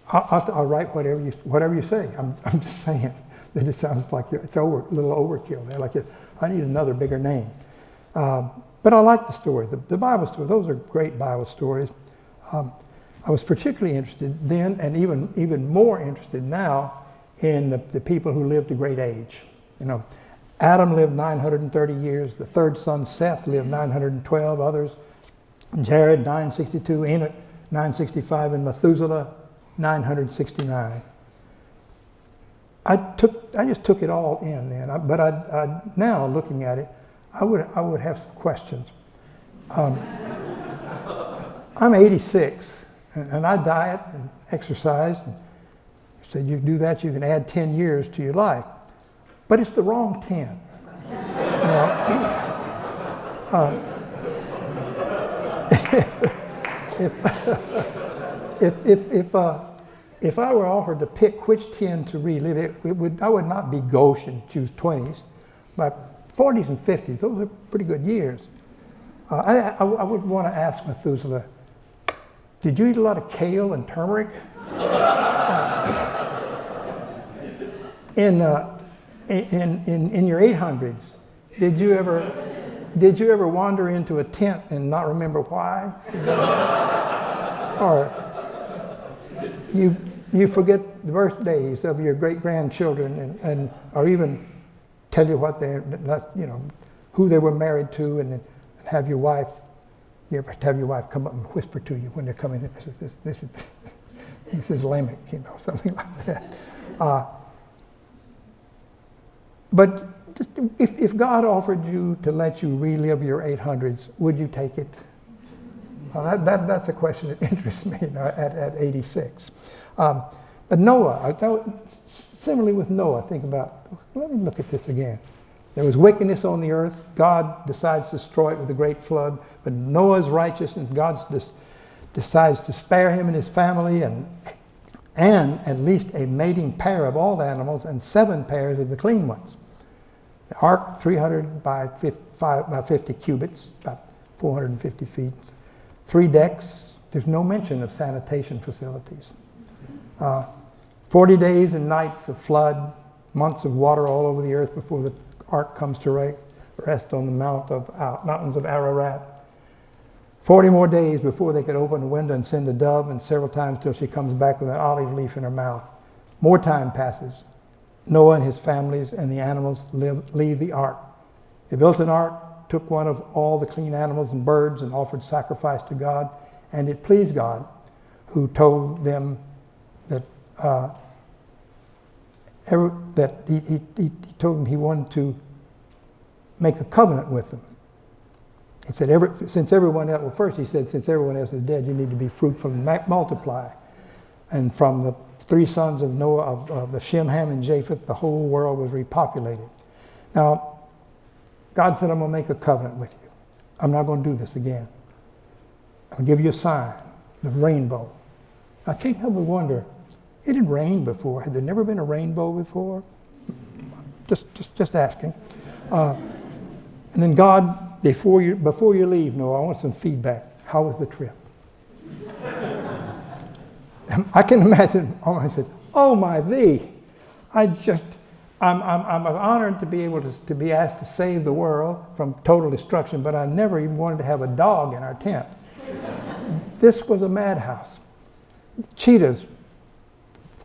I'll write whatever you say. I'm just saying that it sounds like it's a little overkill there. Like I need another bigger name. But I like the story, the Bible story. Those are great Bible stories. I was particularly interested then, and even more interested now, in the people who lived to great age. Adam lived 930 years. The third son, Seth, lived 912. Others, Jared, 962. Enoch, 965. And Methuselah, 969. I just took it all in then. But now looking at it, I would have some questions. I'm 86, and I diet and exercise. And you said you do that, you can add 10 years to your life. But it's the wrong 10. If I were offered to pick which 10 to relive, I would not be gauche and choose 20s, but 40s and 50s, those are pretty good years. I would want to ask Methuselah, did you eat a lot of kale and turmeric? In your 800s, did you ever wander into a tent and not remember why? Or you forget the birthdays of your great-grandchildren or even tell you what who they were married to, and have your wife You ever have your wife come up and whisper to you when they're coming in, this is Lamech, you know, something like that. But if God offered you to let you relive your 800s, would you take it? Well, that's a question that interests me, you know, at 86. But Noah, similarly with Noah, think about, let me look at this again. There was wickedness on the earth. God decides to destroy it with a great flood. But Noah's righteousness, God decides to spare him and his family and at least a mating pair of all the animals and 7 pairs of the clean ones. The ark, 300 by 50 cubits, about 450 feet. 3 decks. There's no mention of sanitation facilities. 40 days and nights of flood, months of water all over the earth before the ark comes to rest on the mountains of Ararat. 40 more days before they could open the window and send a dove, and several times till she comes back with an olive leaf in her mouth. More time passes. Noah and his families and the animals leave the ark. They built an ark, took one of all the clean animals and birds and offered sacrifice to God, and it pleased God, who told them that he told them he wanted to make a covenant with them. He said, since everyone else is dead, you need to be fruitful and multiply. And from the 3 sons of Noah, of Shem, Ham, and Japheth, the whole world was repopulated. Now, God said, I'm going to make a covenant with you. I'm not going to do this again. I'm going to give you a sign, the rainbow. I can't help but wonder, it had rained before. Had there never been a rainbow before? Just asking. And then God, before you leave, Noah, I want some feedback. How was the trip? I can imagine, I said, oh my thee. I'm honored to be able to be asked to save the world from total destruction, but I never even wanted to have a dog in our tent. This was a madhouse. Cheetahs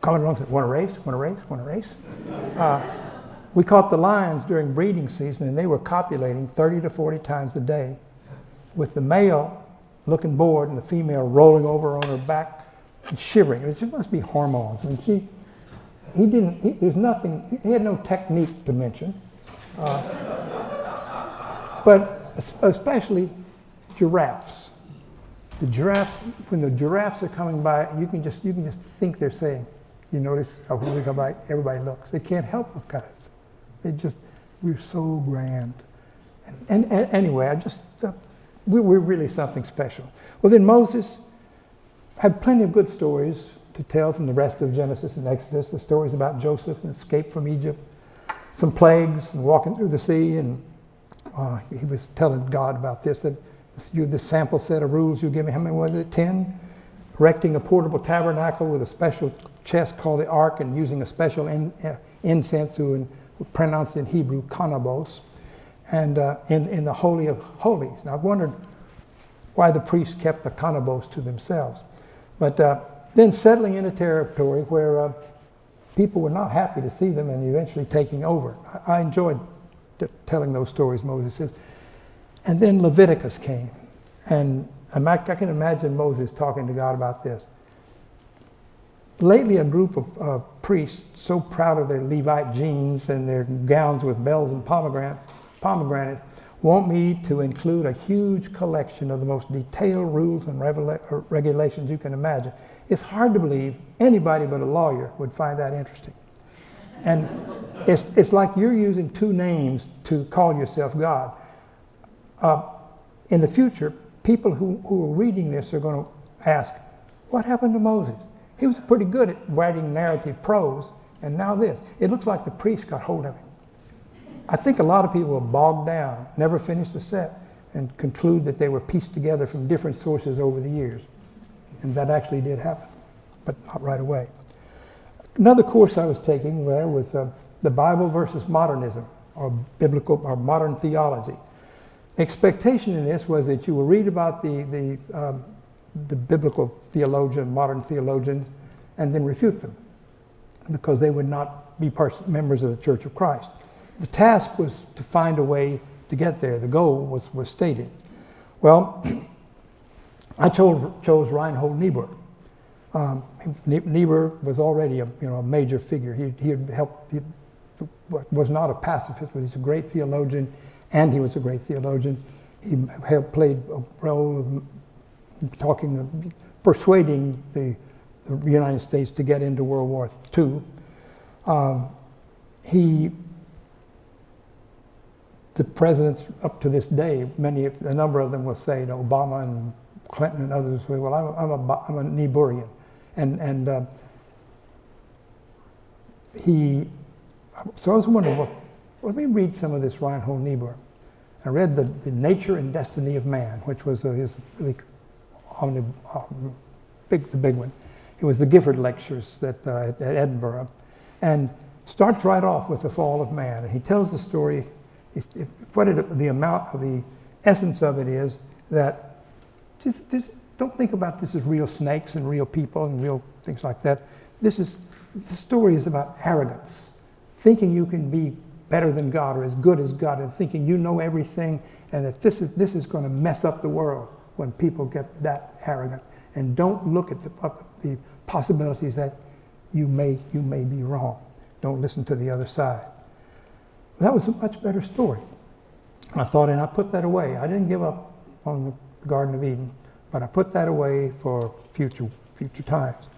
coming along and said, want to race? Want to race? Want to race? We caught the lions during breeding season, and they were copulating 30 to 40 times a day, with the male looking bored and the female rolling over on her back and shivering. It just must be hormones. I mean, he had no technique to mention. But especially giraffes. The giraffe, when the giraffes are coming by, you can just think they're saying, you notice how when we come by, everybody looks. They can't help look at us. We're so grand. And anyway, we're really something special. Well, then Moses had plenty of good stories to tell from the rest of Genesis and Exodus, the stories about Joseph and escape from Egypt, some plagues and walking through the sea, and he was telling God about this, that this sample set of rules you give me, how many was it, 10? Erecting a portable tabernacle with a special chest called the Ark and using a special incense pronounced in Hebrew, kanabos, and in the Holy of Holies. Now I've wondered why the priests kept the kanabos to themselves. But then settling in a territory where people were not happy to see them and eventually taking over. I enjoyed telling those stories, Moses says. And then Leviticus came. And I can imagine Moses talking to God about this. Lately, a group of priests, so proud of their Levite genes and their gowns with bells and pomegranates, want me to include a huge collection of the most detailed rules and regulations you can imagine. It's hard to believe anybody but a lawyer would find that interesting. And it's like you're using 2 names to call yourself God. In the future, people who are reading this are going to ask, what happened to Moses? He was pretty good at writing narrative prose, and now this. It looks like the priest got hold of him. I think a lot of people are bogged down, never finished the set, and conclude that they were pieced together from different sources over the years. And that actually did happen, but not right away. Another course I was taking there was the Bible versus modernism, or biblical or modern theology. The expectation in this was that you will read about the biblical theologian, modern theologians, and then refute them, because they would not be members of the Church of Christ. The task was to find a way to get there. The goal was stated. Well, I chose Reinhold Niebuhr. Niebuhr was already a major figure. He had helped. He was not a pacifist, but he's a great theologian, and he was a great theologian. He played a role of persuading the United States to get into World War II. The presidents up to this day, a number of them will say, Obama and Clinton and others say, well, I'm a Niebuhrian. So I was wondering, well, let me read some of this Reinhold Niebuhr. I read the Nature and Destiny of Man, which was his really the big one. It was the Gifford Lectures at Edinburgh, and starts right off with the fall of man. And he tells the story. The essence of it is that just don't think about this as real snakes and real people and real things like that. The story is about arrogance, thinking you can be better than God or as good as God, and thinking you know everything, and that this is going to mess up the world when people get that arrogant. And don't look at the possibilities that you may be wrong. Don't listen to the other side. That was a much better story. I thought, and I put that away. I didn't give up on the Garden of Eden, but I put that away for future times.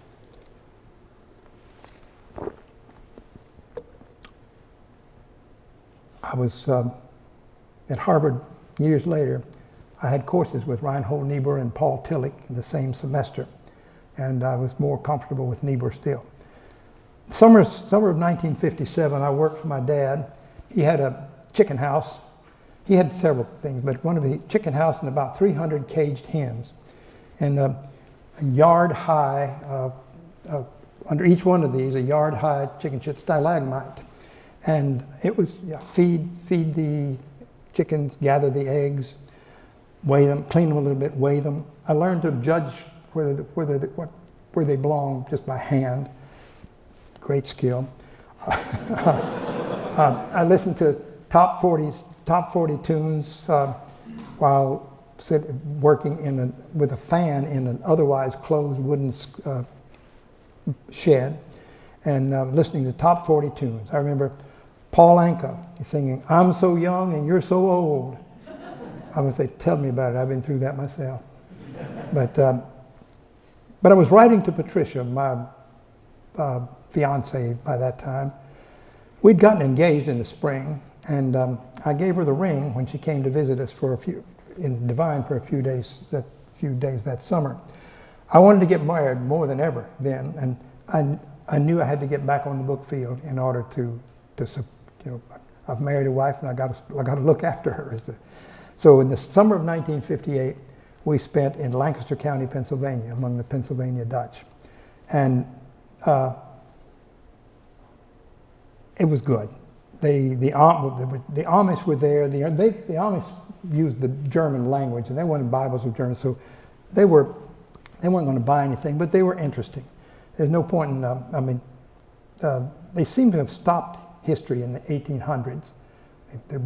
I was at Harvard years later. I had courses with Reinhold Niebuhr and Paul Tillich in the same semester, and I was more comfortable with Niebuhr still. Summer of 1957, I worked for my dad. He had a chicken house. He had several things, but one of the chicken house and about 300 caged hens, and a yard high, under each one of these, a yard high chicken shit stalagmite. And it was feed the chickens, gather the eggs, weigh them, clean them a little bit, weigh them. I learned to judge where they belong just by hand. Great skill. I listened to top 40 tunes while working with a fan in an otherwise closed wooden shed, and listening to top 40 tunes. I remember Paul Anka singing, "I'm so young and you're so old." I would say, "Tell me about it. I've been through that myself." But I was writing to Patricia, my fiance by that time. We'd gotten engaged in the spring, and I gave her the ring when she came to visit us in Divine for a few days that summer. I wanted to get married more than ever then, and I knew I had to get back on the book field in order to I've married a wife and I got to look after her. So in the summer of 1958, we spent in Lancaster County, Pennsylvania, among the Pennsylvania Dutch, and it was good. The Amish were there. The Amish used the German language, and they wanted Bibles with German, so they weren't going to buy anything, but they were interesting. There's no point in. They seem to have stopped history in the 1800s. They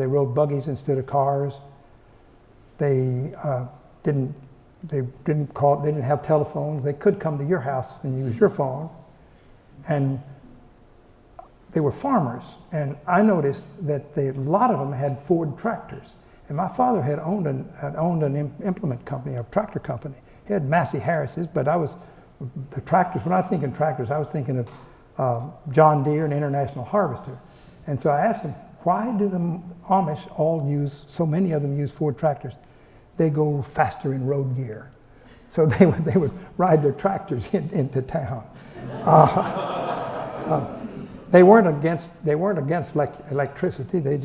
rode buggies instead of cars. They didn't have telephones. They could come to your house and use your phone, and they were farmers. And I noticed that a lot of them had Ford tractors. And my father had owned an implement company, a tractor company. He had Massey Harris's, but the tractors. When I think in tractors, I was thinking of John Deere and International Harvester. And so I asked him, why do the Amish so many of them use Ford tractors? They go faster in road gear. So they would ride their tractors into town. They weren't against electricity. They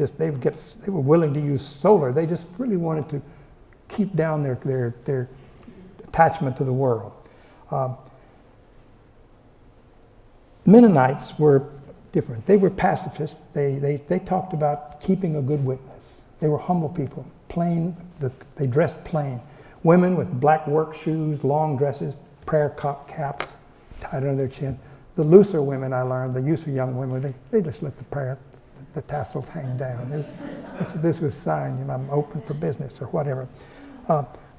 were willing to use solar. They just really wanted to keep down their attachment to the world. Mennonites were different. They were pacifists. They talked about keeping a good witness. They were humble people. They dressed plain. Women with black work shoes, long dresses, prayer caps tied under their chin. The looser women, I learned, the looser young women, they just let the tassels hang down. This was a sign, I'm open for business or whatever.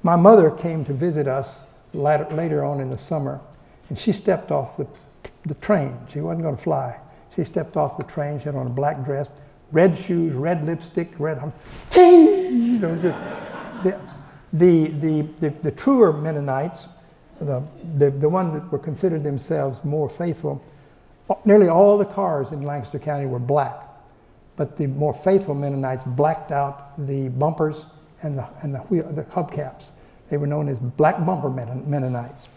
My mother came to visit us later on in the summer, and she stepped off the train. She wasn't going to fly. She stepped off the train. She had on a black dress, red shoes, red lipstick, red arms. You know, just the truer Mennonites, the ones that were considered themselves more faithful, nearly all the cars in Lancaster County were black, but the more faithful Mennonites blacked out the bumpers and the hubcaps. They were known as black bumper Mennonites.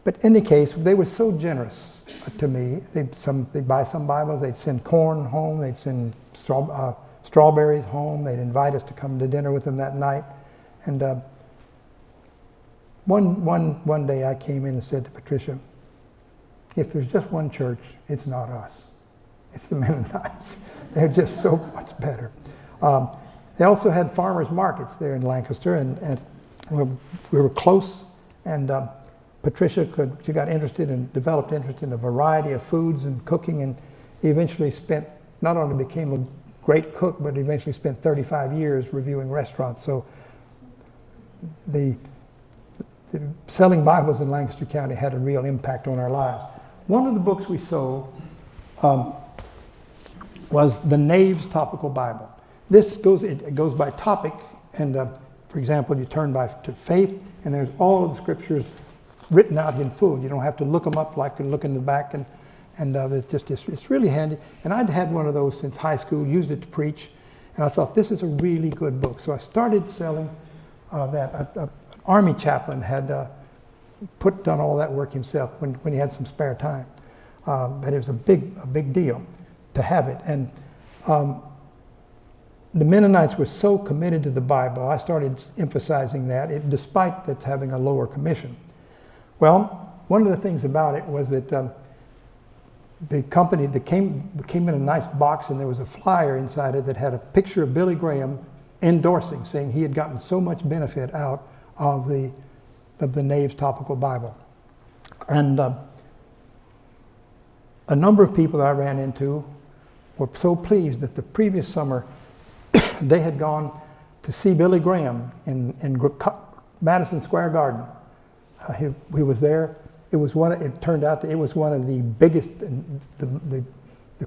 But in any case, they were so generous to me. They'd buy some Bibles, they'd send corn home, they'd send strawberries home, they'd invite us to come to dinner with them that night. And one day I came in and said to Patricia, if there's just one church, it's not us. It's the Mennonites. They're just so much better. They also had farmers markets there in Lancaster, and we were close, and Patricia got interested and developed interest in a variety of foods and cooking, and eventually not only became a great cook, but eventually spent 35 years reviewing restaurants. So the selling Bibles in Lancaster County had a real impact on our lives. One of the books we sold was the Nave's Topical Bible. It goes by topic, and for example, you turn to faith, and there's all of the scriptures written out in full. You don't have to look them up like you look in the back, and it's really handy. And I'd had one of those since high school, used it to preach, and I thought this is a really good book. So I started selling that. An Army chaplain had done all that work himself when he had some spare time. But it was a big deal to have it. And the Mennonites were so committed to the Bible, I started emphasizing that, despite its having a lower commission. Well, one of the things about it was that the company that came in a nice box, and there was a flyer inside it that had a picture of Billy Graham endorsing, saying he had gotten so much benefit out of the Nave's Topical Bible. And a number of people that I ran into were so pleased that the previous summer they had gone to see Billy Graham in Madison Square Garden. He was there. It turned out that it was one of the biggest, the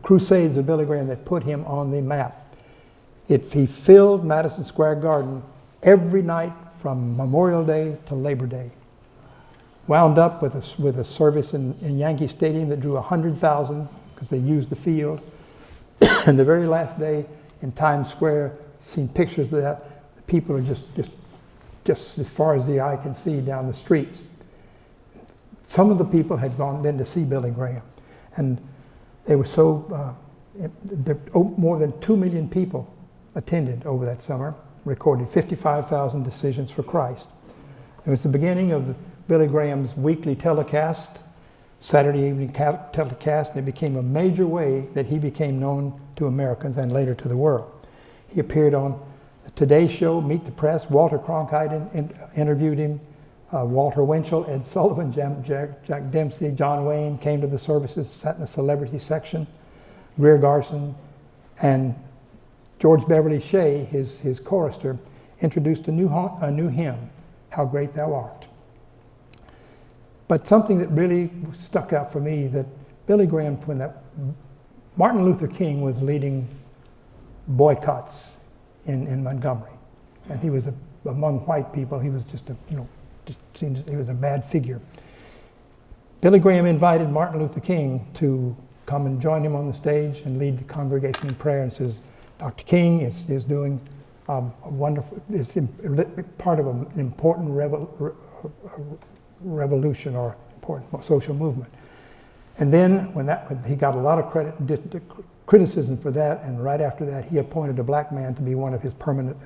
crusades of Billy Graham that put him on the map. He filled Madison Square Garden every night from Memorial Day to Labor Day. Wound up with a service in Yankee Stadium that drew 100,000 because they used the field. And the very last day in Times Square, seen pictures of that. The people are just as far as the eye can see down the streets. Some of the people had been to see Billy Graham, and they were so. More than 2 million people attended over that summer. Recorded 55,000 decisions for Christ. It was the beginning of Billy Graham's weekly telecast, Saturday evening telecast, and it became a major way that he became known to Americans and later to the world. He appeared on the Today Show, Meet the Press. Walter Cronkite interviewed him. Walter Winchell, Ed Sullivan, Jack Dempsey, John Wayne came to the services, sat in the celebrity section. Greer Garson and George Beverly Shea, his chorister, introduced a new hymn, How Great Thou Art. But something that really stuck out for me, that Billy Graham, when Martin Luther King was leading boycotts in Montgomery, and he was among white people, he was just seemed he was a bad figure. Billy Graham invited Martin Luther King to come and join him on the stage and lead the congregation in prayer, and says, Dr. King is doing a wonderful, it's part of an important revolution or important social movement. And then when he got a lot of criticism for that, and right after that he appointed a black man to be one of his permanent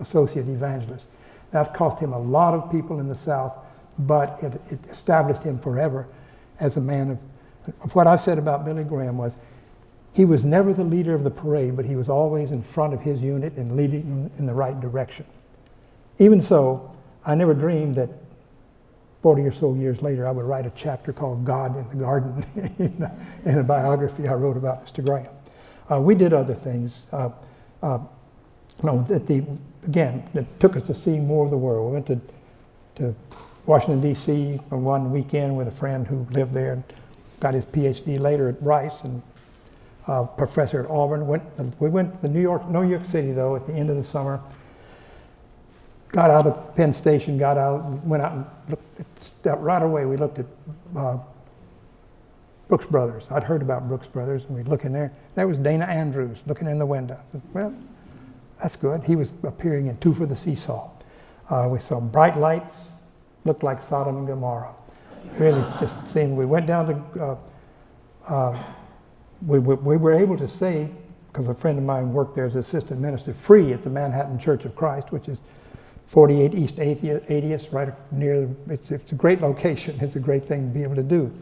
associate evangelists. That cost him a lot of people in the South, but it established him forever as a man of what I've said about Billy Graham was, he was never the leader of the parade, but he was always in front of his unit and leading them in the right direction. Even so, I never dreamed that 40 or so years later I would write a chapter called God in the Garden in a biography I wrote about Mr. Graham. We did other things. No, again, it took us to see more of the world. We went to Washington, D.C. for one weekend with a friend who lived there and got his Ph.D. later at Rice, and professor at Auburn. We went to New York City, though, at the end of the summer. Got out of Penn Station, went out and looked right away. We looked at Brooks Brothers. I'd heard about Brooks Brothers, and we'd look in there. There was Dana Andrews looking in the window. I said, well, that's good. He was appearing in Two for the Seesaw. We saw bright lights, looked like Sodom and Gomorrah. Really just seeing. We went down to, we were able to say, because a friend of mine worked there as assistant minister, free at the Manhattan Church of Christ, which is 48 East 80th, right near it's a great location. It's a great thing to be able to do.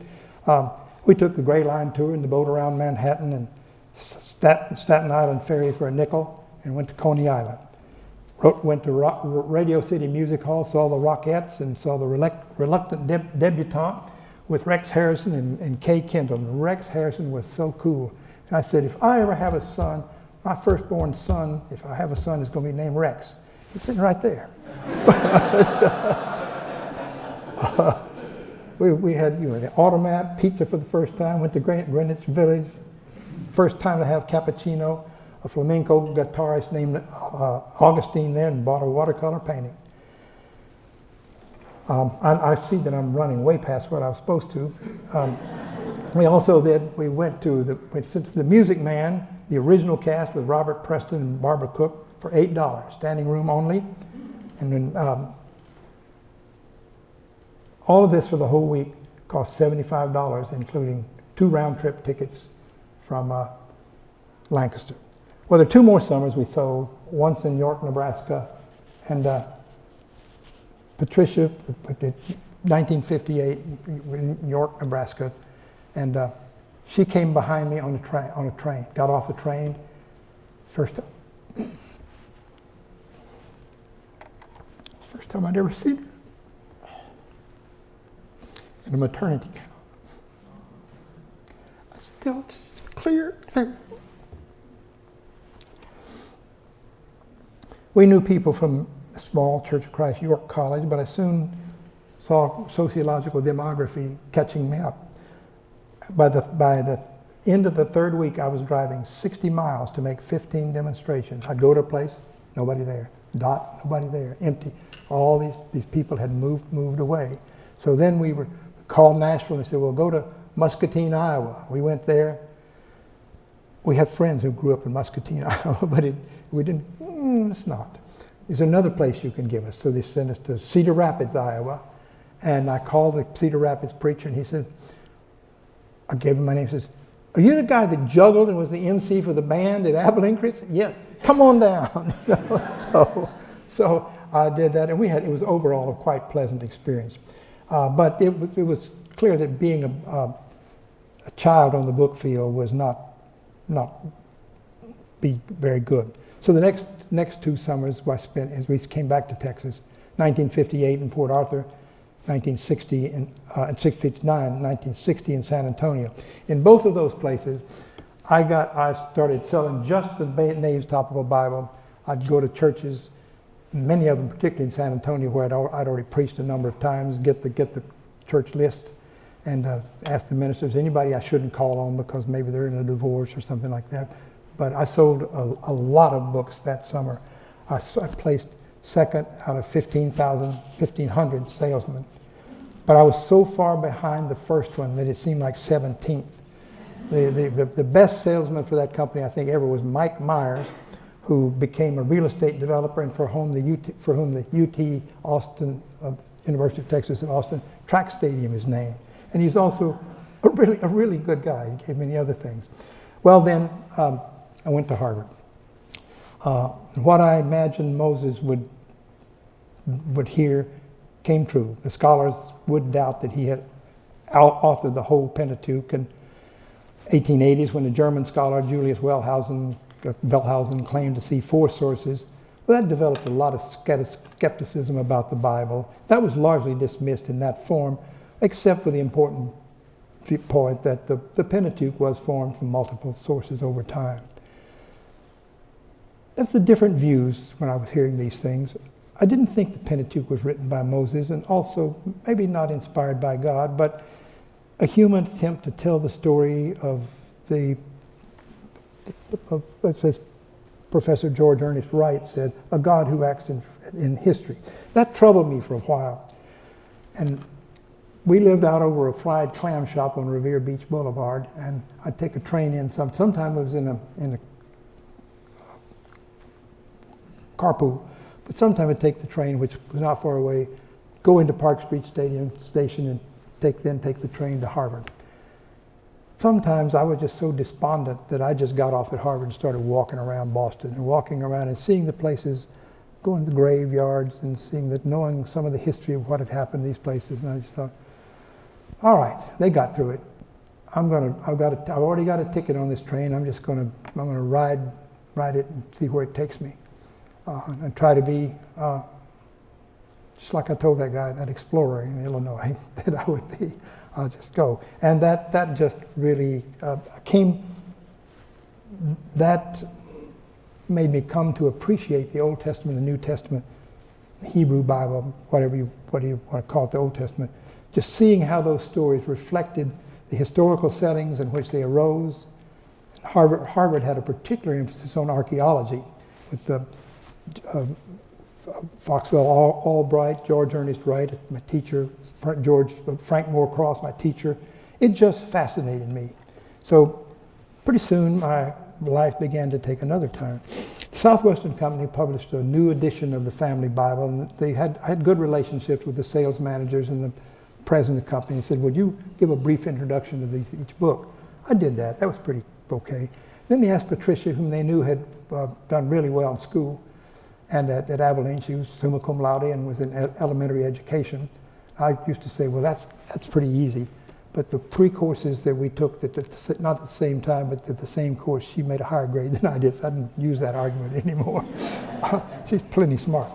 We took the Gray Line tour in the boat around Manhattan and Staten Island ferry for a nickel and went to Coney Island. Went to Radio City Music Hall, saw the Rockettes and saw the Reluctant Debutante with Rex Harrison and Kay Kendall. And Rex Harrison was so cool. And I said, if I ever have a son, my firstborn son, if I have a son, is going to be named Rex. He's sitting right there. We had the automat, pizza for the first time, went to Greenwich Village, first time to have cappuccino, a flamenco guitarist named Augustine there, and bought a watercolor painting. I see that I'm running way past what I was supposed to. We went to the Music Man, the original cast with Robert Preston and Barbara Cook, for $8, standing room only. And then all of this for the whole week cost $75, including 2 round-trip tickets from Lancaster. Well, there are 2 more summers we sold, once in York, Nebraska, and Patricia, 1958, in York, Nebraska, and she came behind me on a train, got off the train, first time I'd ever seen her, in a maternity gown. I still just clear. We knew people from the small Church of Christ York College, but I soon saw sociological demography catching me up. By the end of the 3rd week, I was driving 60 miles to make 15 demonstrations. I'd go to a place, nobody there. Nobody there, empty. All these people had moved away. So then we were called Nashville and said, well, go to Muscatine, Iowa. We went there. We had friends who grew up in Muscatine, Iowa, but we didn't, it's not. There's another place you can give us. So they sent us to Cedar Rapids, Iowa. And I called the Cedar Rapids preacher, and he said, I gave him my name. He says, are you the guy that juggled and was the MC for the band at Abilene Christian? Yes, come on down. So I did that, and it was overall a quite pleasant experience. But it was clear that being a child on the book field was not be very good. So the next 2 summers I spent as we came back to Texas, 1958 in Port Arthur, 1960 and 59, 1960 in San Antonio. In both of those places, I started selling just the Nave's Topical Bible. I'd go to churches, many of them, particularly in San Antonio, where I'd already preached a number of times, get the church list, and ask the ministers, anybody I shouldn't call on because maybe they're in a divorce or something like that. But I sold a lot of books that summer. I placed second out of 1,500 salesmen. But I was so far behind the first one that it seemed like 17th. The best salesman for that company, I think, ever was Mike Myers, who became a real estate developer and for whom the UT Austin, University of Texas at Austin, track stadium is named. And he's also a really good guy. He gave many other things. Well, then I went to Harvard. What I imagined Moses would hear came true. The scholars would doubt that he had authored the whole Pentateuch. In 1880s, when the German scholar Julius Wellhausen claimed to see 4 sources, well, that developed a lot of skepticism about the Bible. That was largely dismissed in that form, except for the important point that the Pentateuch was formed from multiple sources over time. That's the different views when I was hearing these things. I didn't think the Pentateuch was written by Moses, and also maybe not inspired by God, but a human attempt to tell the story of as Professor George Ernest Wright said, a God who acts in history. That troubled me for a while. And we lived out over a fried clam shop on Revere Beach Boulevard, and I'd take a train in. Sometimes it was in a carpool, but sometimes I'd take the train, which was not far away, go into Park Street Station and take the train to Harvard. Sometimes I was just so despondent that I just got off at Harvard and started walking around Boston and walking around and seeing the places, going to the graveyards and knowing some of the history of what had happened in these places. And I just thought, all right, they got through it. I've already got a ticket on this train. I'm gonna ride it and see where it takes me, and try to be just like I told that guy, that explorer in Illinois, that I would be. I'll just go. And that just really that made me come to appreciate the Old Testament, the New Testament, the Hebrew Bible, whatever you want to call it, the Old Testament. Just seeing how those stories reflected the historical settings in which they arose. Harvard had a particular emphasis on archaeology with the Foxwell Albright, George Ernest Wright, my teacher, Frank Moore-Cross, my teacher. It just fascinated me. So pretty soon my life began to take another turn. Southwestern Company published a new edition of the Family Bible, and I had good relationships with the sales managers and the president of the company, and said, would you give a brief introduction to each book? I did that. That was pretty okay. Then they asked Patricia, whom they knew had done really well in school, and at Abilene, she was summa cum laude and was in elementary education. I used to say, well, that's pretty easy. But the pre-courses that we took, not at the same time, but at the same course, she made a higher grade than I did, so I didn't use that argument anymore. She's plenty smart.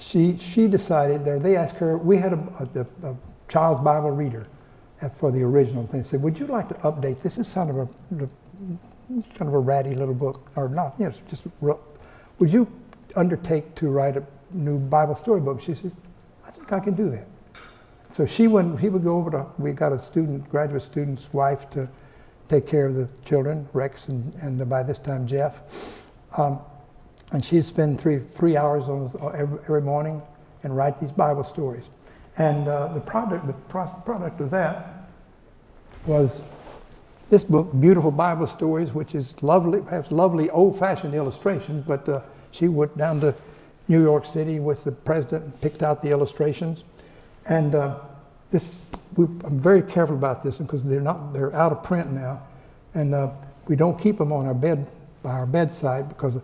She decided there, they asked her, we had a child's Bible reader for the original thing. They said, would you like to update this? This is kind of a ratty little book, or not, you know, just would you undertake to write a new Bible storybook? She says, I think I can do that. So he would go over to, we got a graduate student's wife to take care of the children, Rex and by this time Jeff. And she'd spend three hours every morning and write these Bible stories. And the product of that was this book, Beautiful Bible Stories, which is lovely, has lovely old-fashioned illustrations, but she went down to New York City with the president and picked out the illustrations. And I'm very careful about this because they're out of print now, and we don't keep them on by our bedside because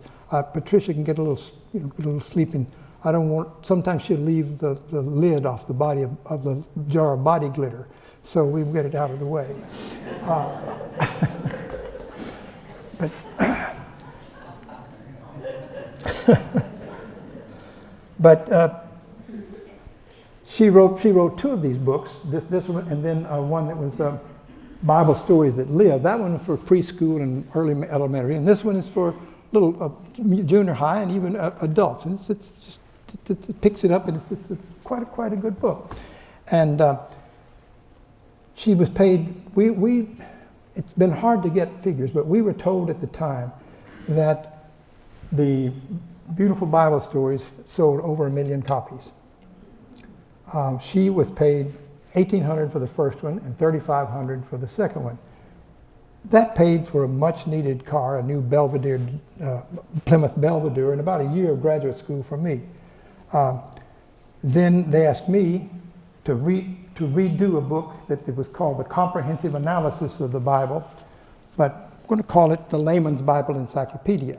Patricia can get a little sleeping. I don't want. Sometimes she'll leave the lid off the body of the jar of body glitter, so we get it out of the way. But she wrote two of these books. This one, and then one that was Bible Stories That Live. That one is for preschool and early elementary, and this one is for little junior high and even adults. And it picks it up, and it's quite a good book. And she was paid. It's been hard to get figures, but we were told at the time that the Beautiful Bible Stories sold over 1 million copies. She was paid $1,800 for the first one and $3,500 for the second one. That paid for a much-needed car, a new Belvedere, Plymouth Belvedere, and about a year of graduate school for me. Then they asked me to redo a book that was called The Comprehensive Analysis of the Bible, but I'm going to call it the Layman's Bible Encyclopedia.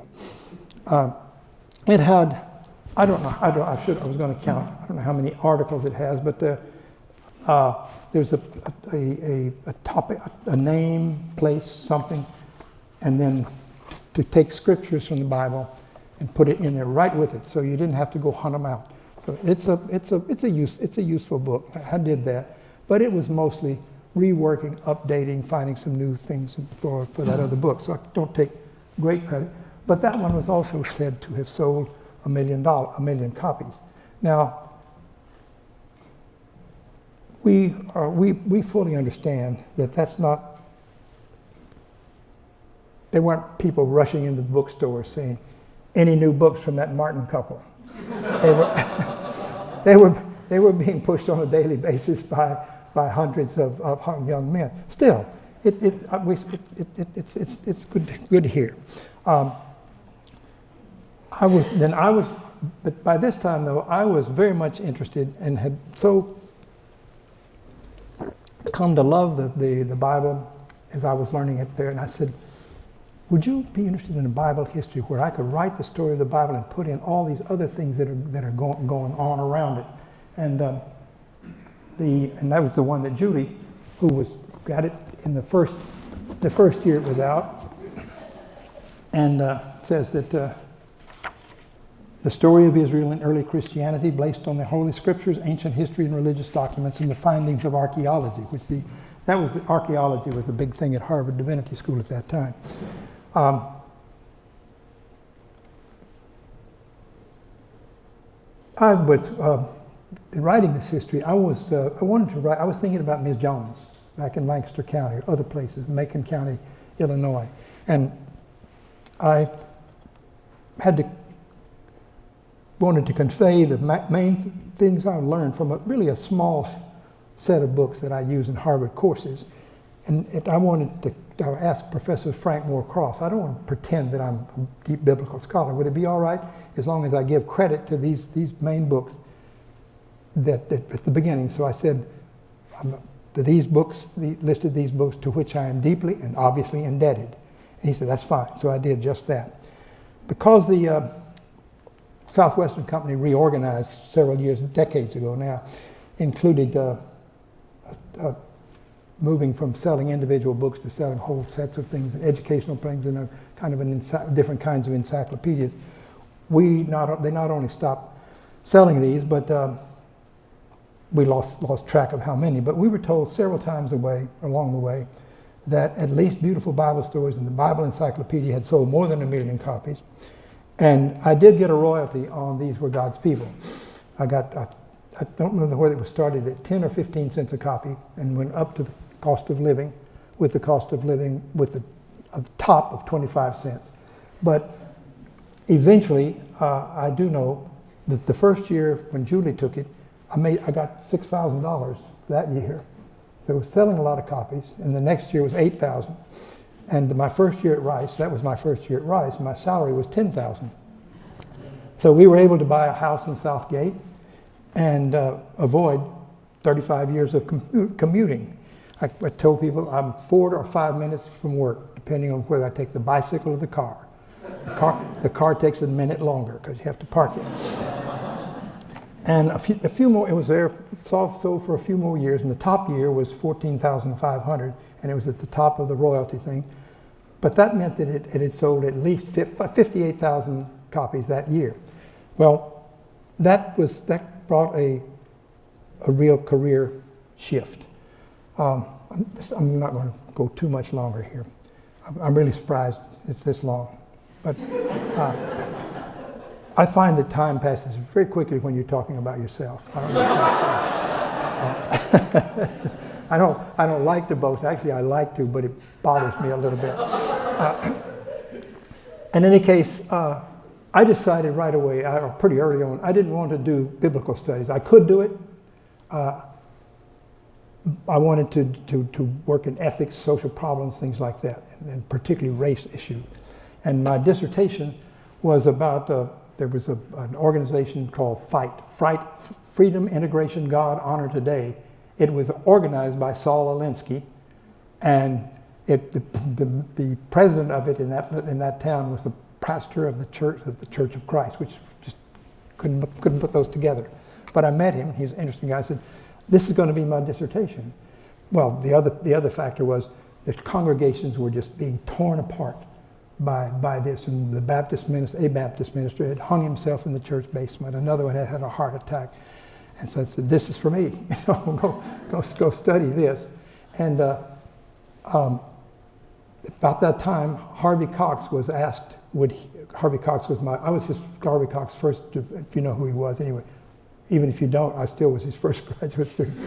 It had, I was going to count, I don't know how many articles it has, but there's a topic, a name, place, something, and then to take scriptures from the Bible and put it in there right with it, so you didn't have to go hunt them out. So it's a useful book. I did that, but it was mostly reworking, updating, finding some new things for that other book. So I don't take great credit. But that one was also said to have sold a million copies. Now, we fully understand that that's not, there weren't people rushing into the bookstores saying, any new books from that Martin couple. They were being pushed on a daily basis by hundreds of young men. Still, it's good to hear. But by this time though, I was very much interested and had so come to love the Bible as I was learning it there, and I said, would you be interested in a Bible history where I could write the story of the Bible and put in all these other things that are going on around it? And that was the one that Julie, who got it in the first year it was out, and says that the story of Israel in early Christianity, based on the Holy Scriptures, ancient history and religious documents, and the findings of archaeology, archaeology was the big thing at Harvard Divinity School at that time. In writing this history, I was thinking about Ms. Jones back in Lancaster County or other places, Macon County, Illinois, and I wanted to convey the main things I learned from really a small set of books that I use in Harvard courses, and I asked Professor Frank Moore Cross, I don't want to pretend that I'm a deep biblical scholar. Would it be all right as long as I give credit to these main books that at the beginning? So I said, listed these books to which I am deeply and obviously indebted. And he said, that's fine. So I did just that. Because the Southwestern Company reorganized several decades ago now, included moving from selling individual books to selling whole sets of things, and educational things, and different kinds of encyclopedias. They not only stopped selling these, but we lost track of how many. But we were told several times along the way that at least Beautiful Bible Stories and the Bible Encyclopedia had sold more than 1 million copies. And I did get a royalty on These Were God's People. I don't remember whether it was started at 10 or 15 cents a copy and went up to the cost of living, with the top of 25 cents. But eventually, I do know that the first year when Julie took it, I got $6,000 that year. So it was selling a lot of copies, and the next year was $8,000. And my first year at Rice, that was my first year at Rice, my salary was $10,000. So we were able to buy a house in Southgate and avoid 35 years of commuting. I told people I'm 4 or 5 minutes from work, depending on whether I take the bicycle or the car. The car takes a minute longer because you have to park it. And a few more, it was there, sold for a few more years, and the top year was $14,500, and it was at the top of the royalty thing. But that meant that it had sold at least 58,000 copies that year. Well, that brought a real career shift. I'm not going to go too much longer here. I'm really surprised it's this long. But I find that time passes very quickly when you're talking about yourself. I don't like to boast. Actually, I like to, but it bothers me a little bit. In any case, I decided right away, or pretty early on, I didn't want to do biblical studies. I could do it. I wanted to work in ethics, social problems, things like that, and particularly race issues. And my dissertation was about, there was an organization called FIGHT, Freedom, Integration, God, Honor Today. It was organized by Saul Alinsky, and the president of it in that town was the pastor of the Church of Christ, which just couldn't put those together. But I met him. He's an interesting guy. I said, "This is going to be my dissertation." Well, the other factor was that congregations were just being torn apart by this, and a Baptist minister had hung himself in the church basement. Another one had a heart attack, and so I said, "This is for me. Go study this." And about that time, Harvey Cox was asked, Harvey Cox was Harvey Cox's first, if you know who he was anyway. Even if you don't, I still was his first graduate student.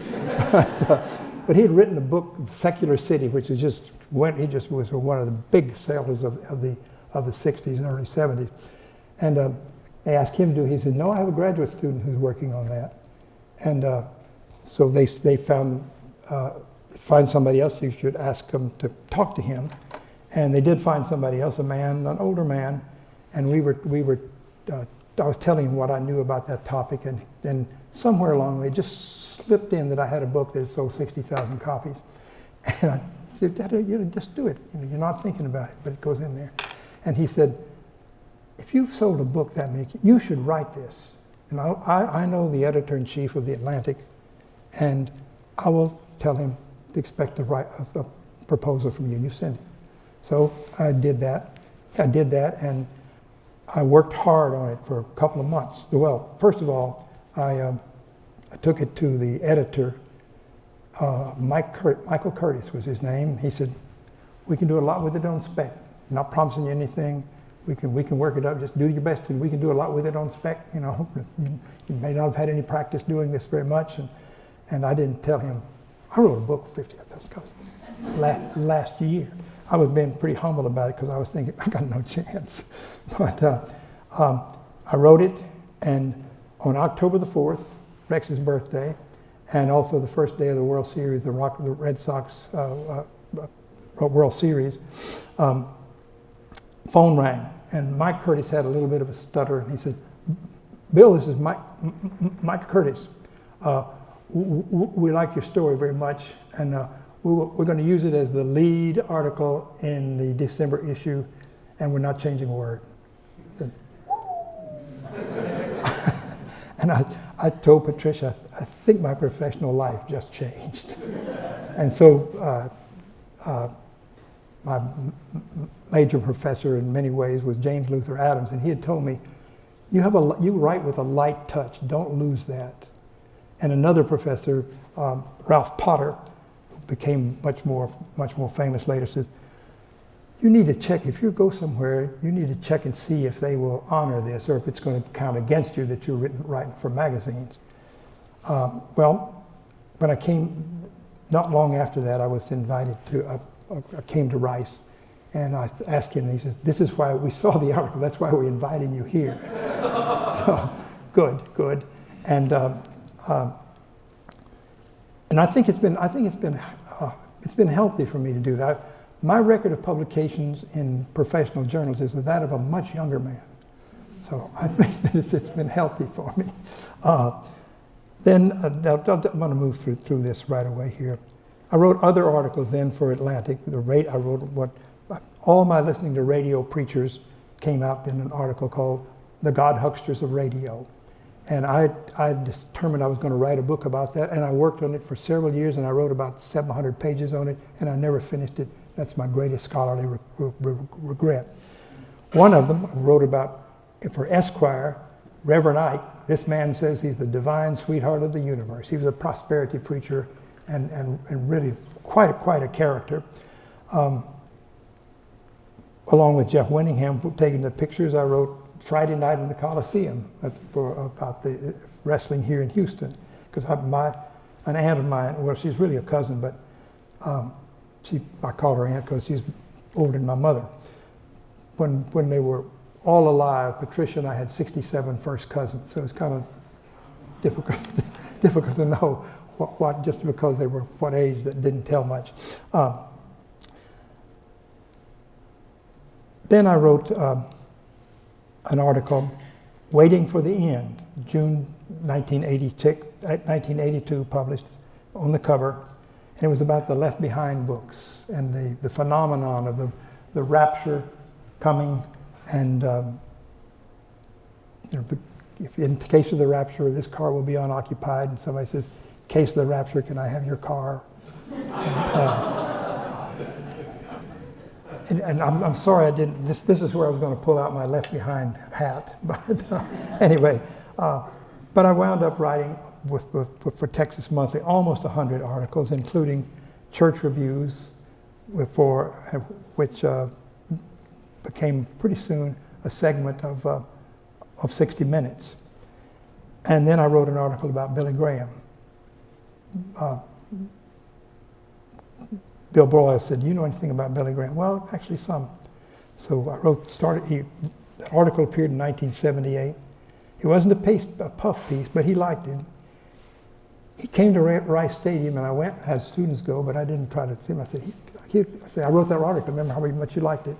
But he had written a book, Secular City, which is he just was one of the big sellers of the 60s and early 70s. And they asked him to do it. He said, no, I have a graduate student who's working on that. And so they find somebody else you should ask them to talk to him. And they did find somebody else, an older man. And I was telling him what I knew about that topic, and then somewhere along the way, it just slipped in that I had a book that sold 60,000 copies. And I said, just do it. You're not thinking about it, but it goes in there. And he said, if you've sold a book that many, you should write this. And I know the editor-in-chief of The Atlantic, and I will tell him to expect to write a proposal from you, and you send it. So I did that, and I worked hard on it for a couple of months. Well, first of all, I took it to the editor. Michael Curtis was his name. He said, we can do a lot with it on spec. I'm not promising you anything. We can work it up. Just do your best, and we can do a lot with it on spec. You may not have had any practice doing this very much, and I didn't tell him. I wrote a book, 50,000 copies, last year. I was being pretty humble about it because I was thinking, I got no chance. But I wrote it, and on October the 4th, Rex's birthday, and also the first day of the World Series, the Red Sox World Series, phone rang, and Mike Curtis had a little bit of a stutter, and he said, Bill, this is Mike Curtis. We like your story very much, and we're going to use it as the lead article in the December issue, and we're not changing a word. And I told Patricia, I think my professional life just changed. And so my major professor in many ways was James Luther Adams, and he had told me, you write with a light touch, don't lose that. And another professor, Ralph Potter, who became much more famous later, said, you need to check, if you go somewhere, you need to check and see if they will honor this or if it's going to count against you that you're writing for magazines. Well, when I came, not long after that, I was invited to, I came to Rice, and I asked him, and he said, this is why we saw the article, that's why we're inviting you here. So, good. And I think it's been healthy for me to do that. My record of publications in professional journals is that of a much younger man. So I think that it's been healthy for me. Then I'm going to move through this right away here. I wrote other articles then for Atlantic. I wrote all my listening to radio preachers came out in an article called The God Hucksters of Radio. And I determined I was going to write a book about that, and I worked on it for several years, and I wrote about 700 pages on it, and I never finished it. That's my greatest scholarly regret. One of them I wrote about, for Esquire, Reverend Ike. This man says he's the divine sweetheart of the universe. He was a prosperity preacher and really quite a character. Along with Jeff Winningham, taking the pictures, I wrote Friday Night in the Coliseum about the wrestling here in Houston. Because an aunt of mine, well, she's really a cousin, but I call her aunt because she's older than my mother. When they were all alive, Patricia and I had 67 first cousins, so it's kind of difficult to know what just because they were what age that didn't tell much. Then I wrote an article, Waiting for the End, June 1982, published on the cover. And it was about the Left Behind books and the phenomenon of the rapture coming, and if in case of the rapture, this car will be unoccupied, and somebody says, in case of the rapture, can I have your car? And I'm sorry I didn't, this is where I was going to pull out my Left Behind hat, but anyway, but I wound up writing for Texas Monthly almost 100 articles, including church reviews, which became pretty soon a segment of 60 Minutes. And then I wrote an article about Billy Graham. Bill Broyle said, "Do you know anything about Billy Graham?" Well, actually some. So I that article appeared in 1978. It wasn't a puff piece, but he liked it. He came to Rice Stadium, and I went and had students go, but I didn't try to see him. I said, I wrote that article, remember how much you liked it.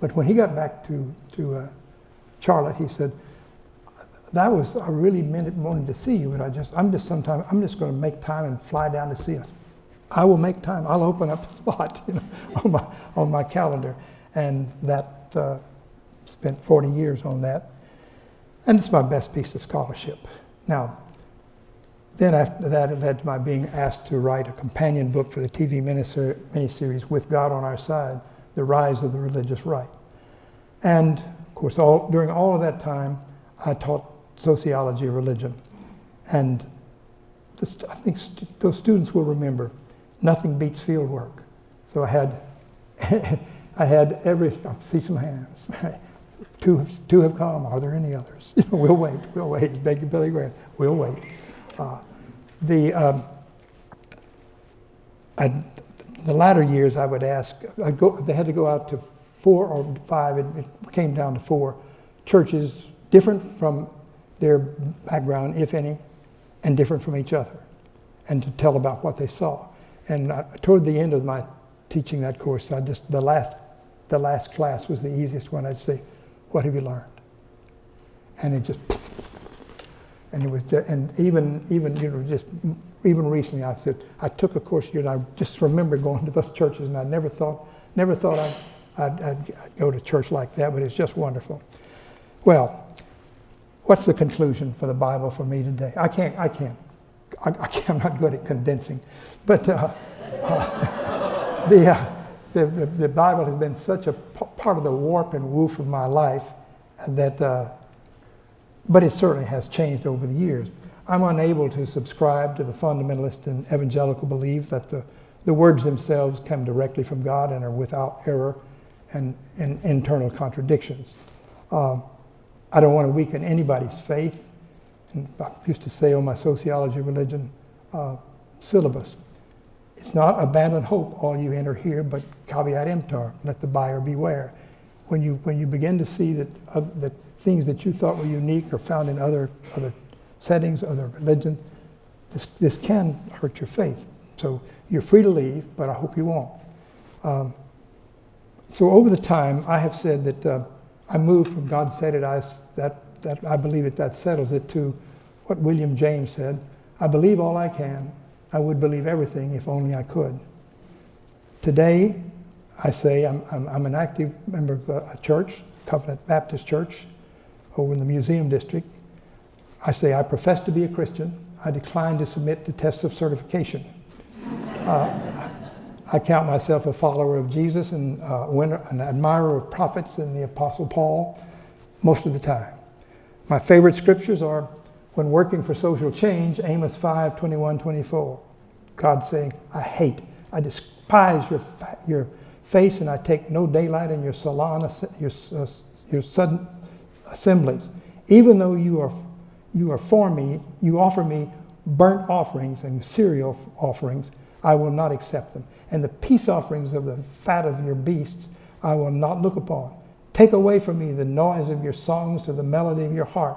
But when he got back to Charlotte, he said, I really wanted to see you, but I'm just going to make time and fly down to see us. I will make time. I'll open up a spot, on my calendar. And that spent 40 years on that. And it's my best piece of scholarship. Now, then after that, it led to my being asked to write a companion book for the TV miniseries With God on Our Side, The Rise of the Religious Right. And, of course, during all of that time, I taught sociology of religion. And I think those students will remember, nothing beats field work. So I had I see some hands. Two have come. Are there any others? We'll wait. Beg your Billy Graham. We'll wait. The latter years, I would ask. They had to go out to 4 or 5. It came down to 4 churches, different from their background, if any, and different from each other, and to tell about what they saw. And toward the end of my teaching that course, the last class was the easiest one. I'd say, "What have you learned?" And it just, and it was, and even recently, I said I took a course here, and I just remember going to those churches, and I never thought I'd go to church like that, but it's just wonderful. Well, what's the conclusion for the Bible for me today? I'm not good at condensing, but the Bible has been such a part of the warp and woof of my life but it certainly has changed over the years. I'm unable to subscribe to the fundamentalist and evangelical belief that the words themselves come directly from God and are without error and internal contradictions. I don't want to weaken anybody's faith. And I used to say on my sociology of religion syllabus, it's not abandon hope, all you enter here, but caveat emptor, let the buyer beware. When you begin to see that things that you thought were unique are found in other settings, other religions, this can hurt your faith. So you're free to leave, but I hope you won't. So over the time, I have said that I moved from God said it, that I believe it, that settles it, to what William James said, I believe all I can. I would believe everything if only I could. Today, I say I'm an active member of a church, Covenant Baptist Church, over in the Museum District. I say I profess to be a Christian. I decline to submit to tests of certification. I count myself a follower of Jesus and an admirer of prophets and the Apostle Paul most of the time. My favorite scriptures are, when working for social change, Amos 5:21-24. God saying, I despise your face, and I take no delight in your salon, your sudden assemblies. Even though you are for me, you offer me burnt offerings and cereal offerings, I will not accept them. And the peace offerings of the fat of your beasts I will not look upon. Take away from me the noise of your songs to the melody of your heart,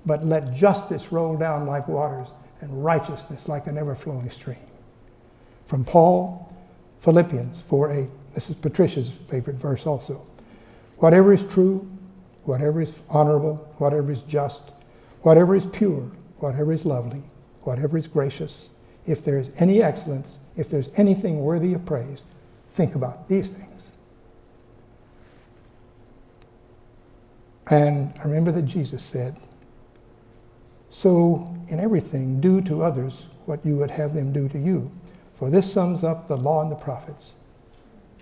but let justice roll down like waters and righteousness like an ever-flowing stream. From Paul, Philippians 4:8. This is Patricia's favorite verse also. Whatever is true, whatever is honorable, whatever is just, whatever is pure, whatever is lovely, whatever is gracious, if there is any excellence, if there's anything worthy of praise, think about these things. And I remember that Jesus said, so in everything, do to others what you would have them do to you. For this sums up the law and the prophets.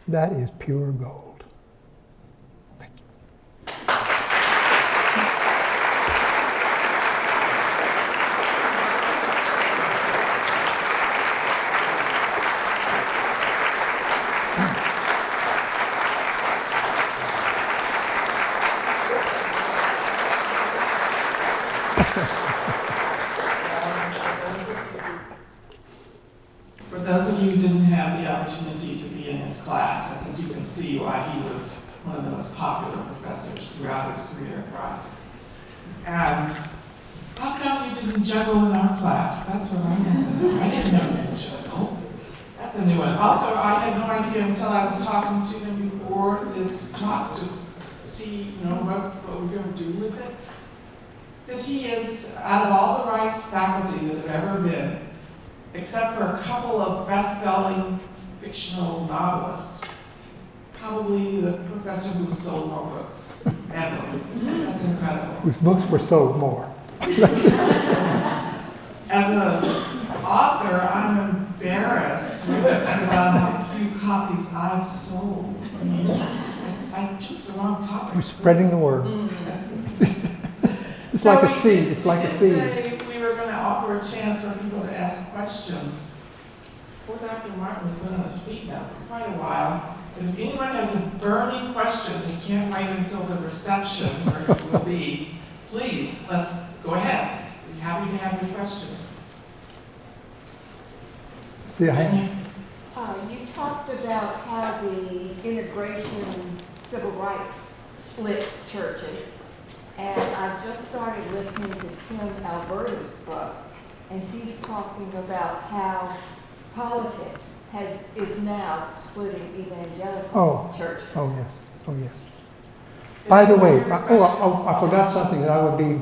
That is pure gold. Thank you. in his class. I think you can see why he was one of the most popular professors throughout his career at Rice. And how come you didn't juggle in our class? That's what I wanted to know. I didn't know you juggled. That's a new one. Also, I had no idea until I was talking to him before this talk to see, what we're going to do with it, that he is, out of all the Rice faculty that have ever been, except for a couple of best-selling fictional novelists, probably the professor who sold more books ever. That's incredible. Whose books were sold more. As an author, I'm embarrassed about how few copies I've sold. I chose the wrong topic. We're spreading the word. It's like a seed. It's like a seed. Say we were going to offer a chance for people to ask questions. Poor Dr. Martin has been on his feet now for quite a while. But if anyone has a burning question, you can't wait until the reception where it will be. Please, let's go ahead. We're happy to have your questions. See a hand? You talked about how the integration civil rights split churches, and I just started listening to Tim Alberta's book, and he's talking about how politics is now splitting evangelical churches. Oh yes. Oh yes. By the way, I forgot something that I would be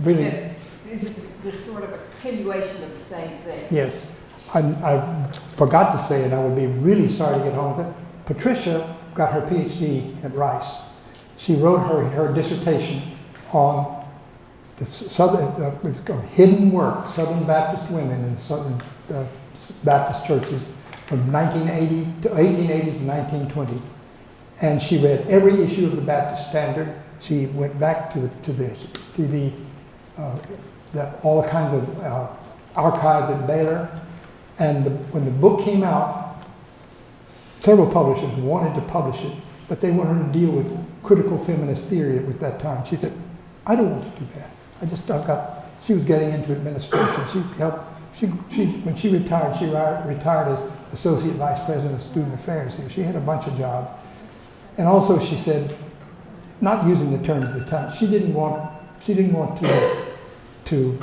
really. This is the sort of continuation of the same thing. Yes. I forgot to say, and I would be really sorry to get home with it. Patricia got her Ph.D. at Rice. She wrote her dissertation on the it's called Hidden Work, Southern Baptist Women in Southern Baptist Churches from 1880 to 1920. And she read every issue of the Baptist Standard. She went back to all kinds of archives at Baylor. And when the book came out, several publishers wanted to publish it, but they wanted to deal with critical feminist theory at that time. She said, I don't want to do that. She was getting into administration. When she retired, retired as Associate Vice President of Student Affairs here. She had a bunch of jobs. And also she said, not using the terms at the time, she didn't want to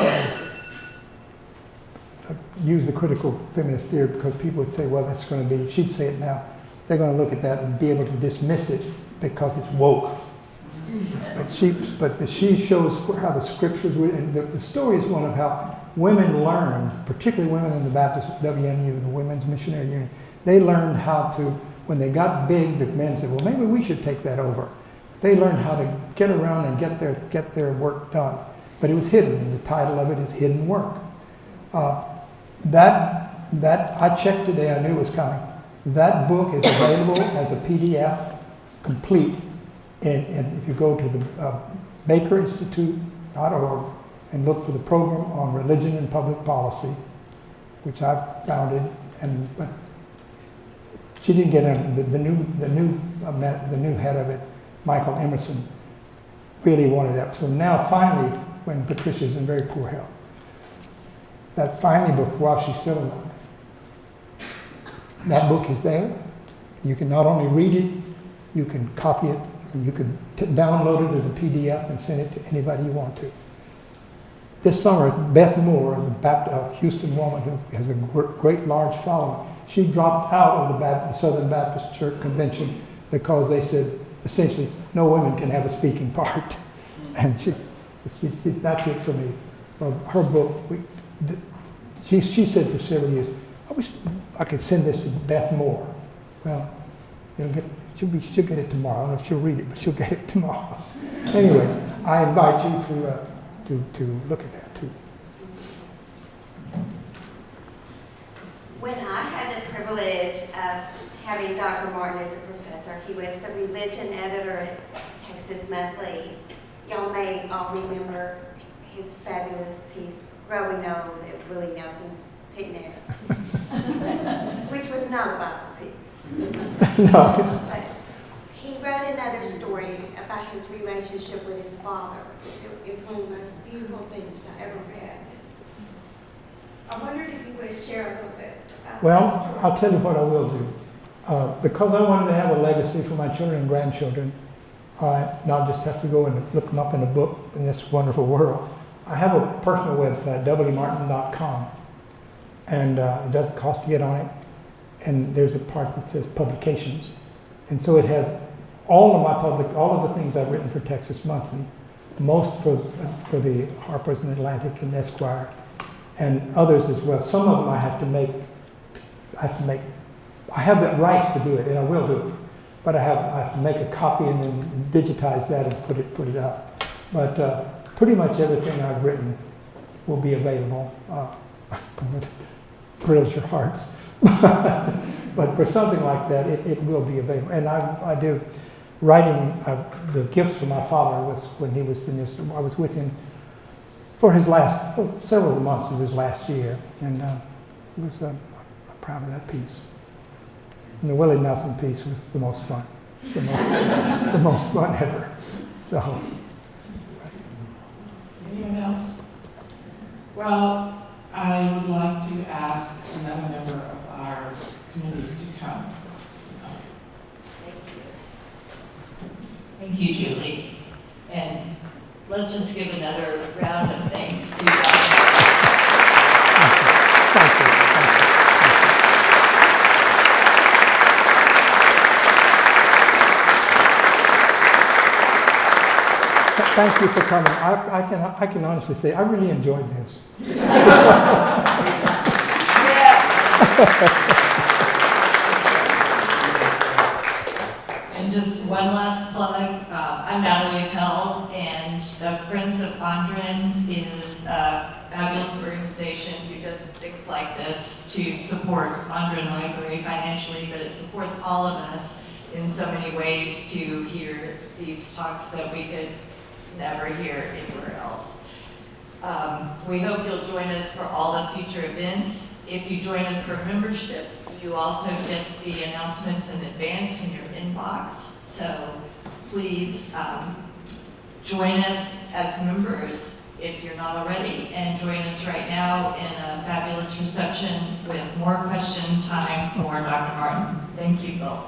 use the critical feminist theory because people would say, well, that's going to be, she'd say it now, they're going to look at that and be able to dismiss it because it's woke. But she shows how the scriptures would, and the story is one of how women learned, particularly women in the Baptist WMU, the Women's Missionary Union, they learned how to, when they got big, the men said, well, maybe we should take that over. But they learned how to get around and get their work done. But it was hidden, and the title of it is Hidden Work. That I checked today, I knew it was coming. That book is available as a PDF, complete, and if you go to the bakerinstitute.org and look for the program on religion and public policy, which I founded, but she didn't get in. The new head of it, Michael Emerson, really wanted that. So now finally, when Patricia's in very poor health, that finally, while she's still alive, that book is there. You can not only read it, you can copy it, you can download it as a PDF and send it to anybody you want to. This summer, Beth Moore is a Houston woman who has a great large following. She dropped out of the Southern Baptist Church Convention because they said, essentially, no women can have a speaking part. And that's it for me. Well, her book, she said for several years, I wish I could send this to Beth Moore. Well, she'll get it tomorrow. I don't know if she'll read it, but she'll get it tomorrow. Anyway, I invite you to look at that too. When I had the privilege of having Dr. Martin as a professor, he was the religion editor at Texas Monthly. Y'all may all remember his fabulous piece, Growing Old at Willie Nelson's Picnic, which was not a Bible piece. No. But he wrote another story about his relationship with his father. It was one of the most beautiful things I ever read. I wondered if you would share a little bit about that Well, story. I'll tell you what I will do. Because I wanted to have a legacy for my children and grandchildren, not just have to go and look them up in a book in this wonderful world. I have a personal website, wmartin.com, and it doesn't cost to get on it. And there's a part that says publications, and so it has all of the things I've written for Texas Monthly, most for the Harper's and Atlantic and Esquire, and others as well. Some of them I have to make. I have that right to do it, and I will do it. But I have to make a copy and then digitize that and put it up. But pretty much everything I've written will be available. It thrills your hearts. But for something like that, it will be available. And I do writing. The gift from my father was when he was in this. I was with him for several months of his last year, and it was. I'm proud of that piece. And the Willie Nelson piece was the most fun, the most fun ever. So. Anyone else? Well, I would like to ask another member of our committee to come. Thank you, Julie. And let's just give another round of thanks to Thank you. Thank you for coming. I can honestly say I really enjoyed this. And just one last plug. I'm Natalye Appel, and the Friends of Fondren is a fabulous organization who does things like this to support Fondren Library financially, but it supports all of us in so many ways to hear these talks that we could never hear anywhere else. We hope you'll join us for all the future events. If you join us for membership, you also get the announcements in advance in your inbox. So please join us as members if you're not already, and join us right now in a fabulous reception with more question time for Dr. Martin. Thank you, Bill.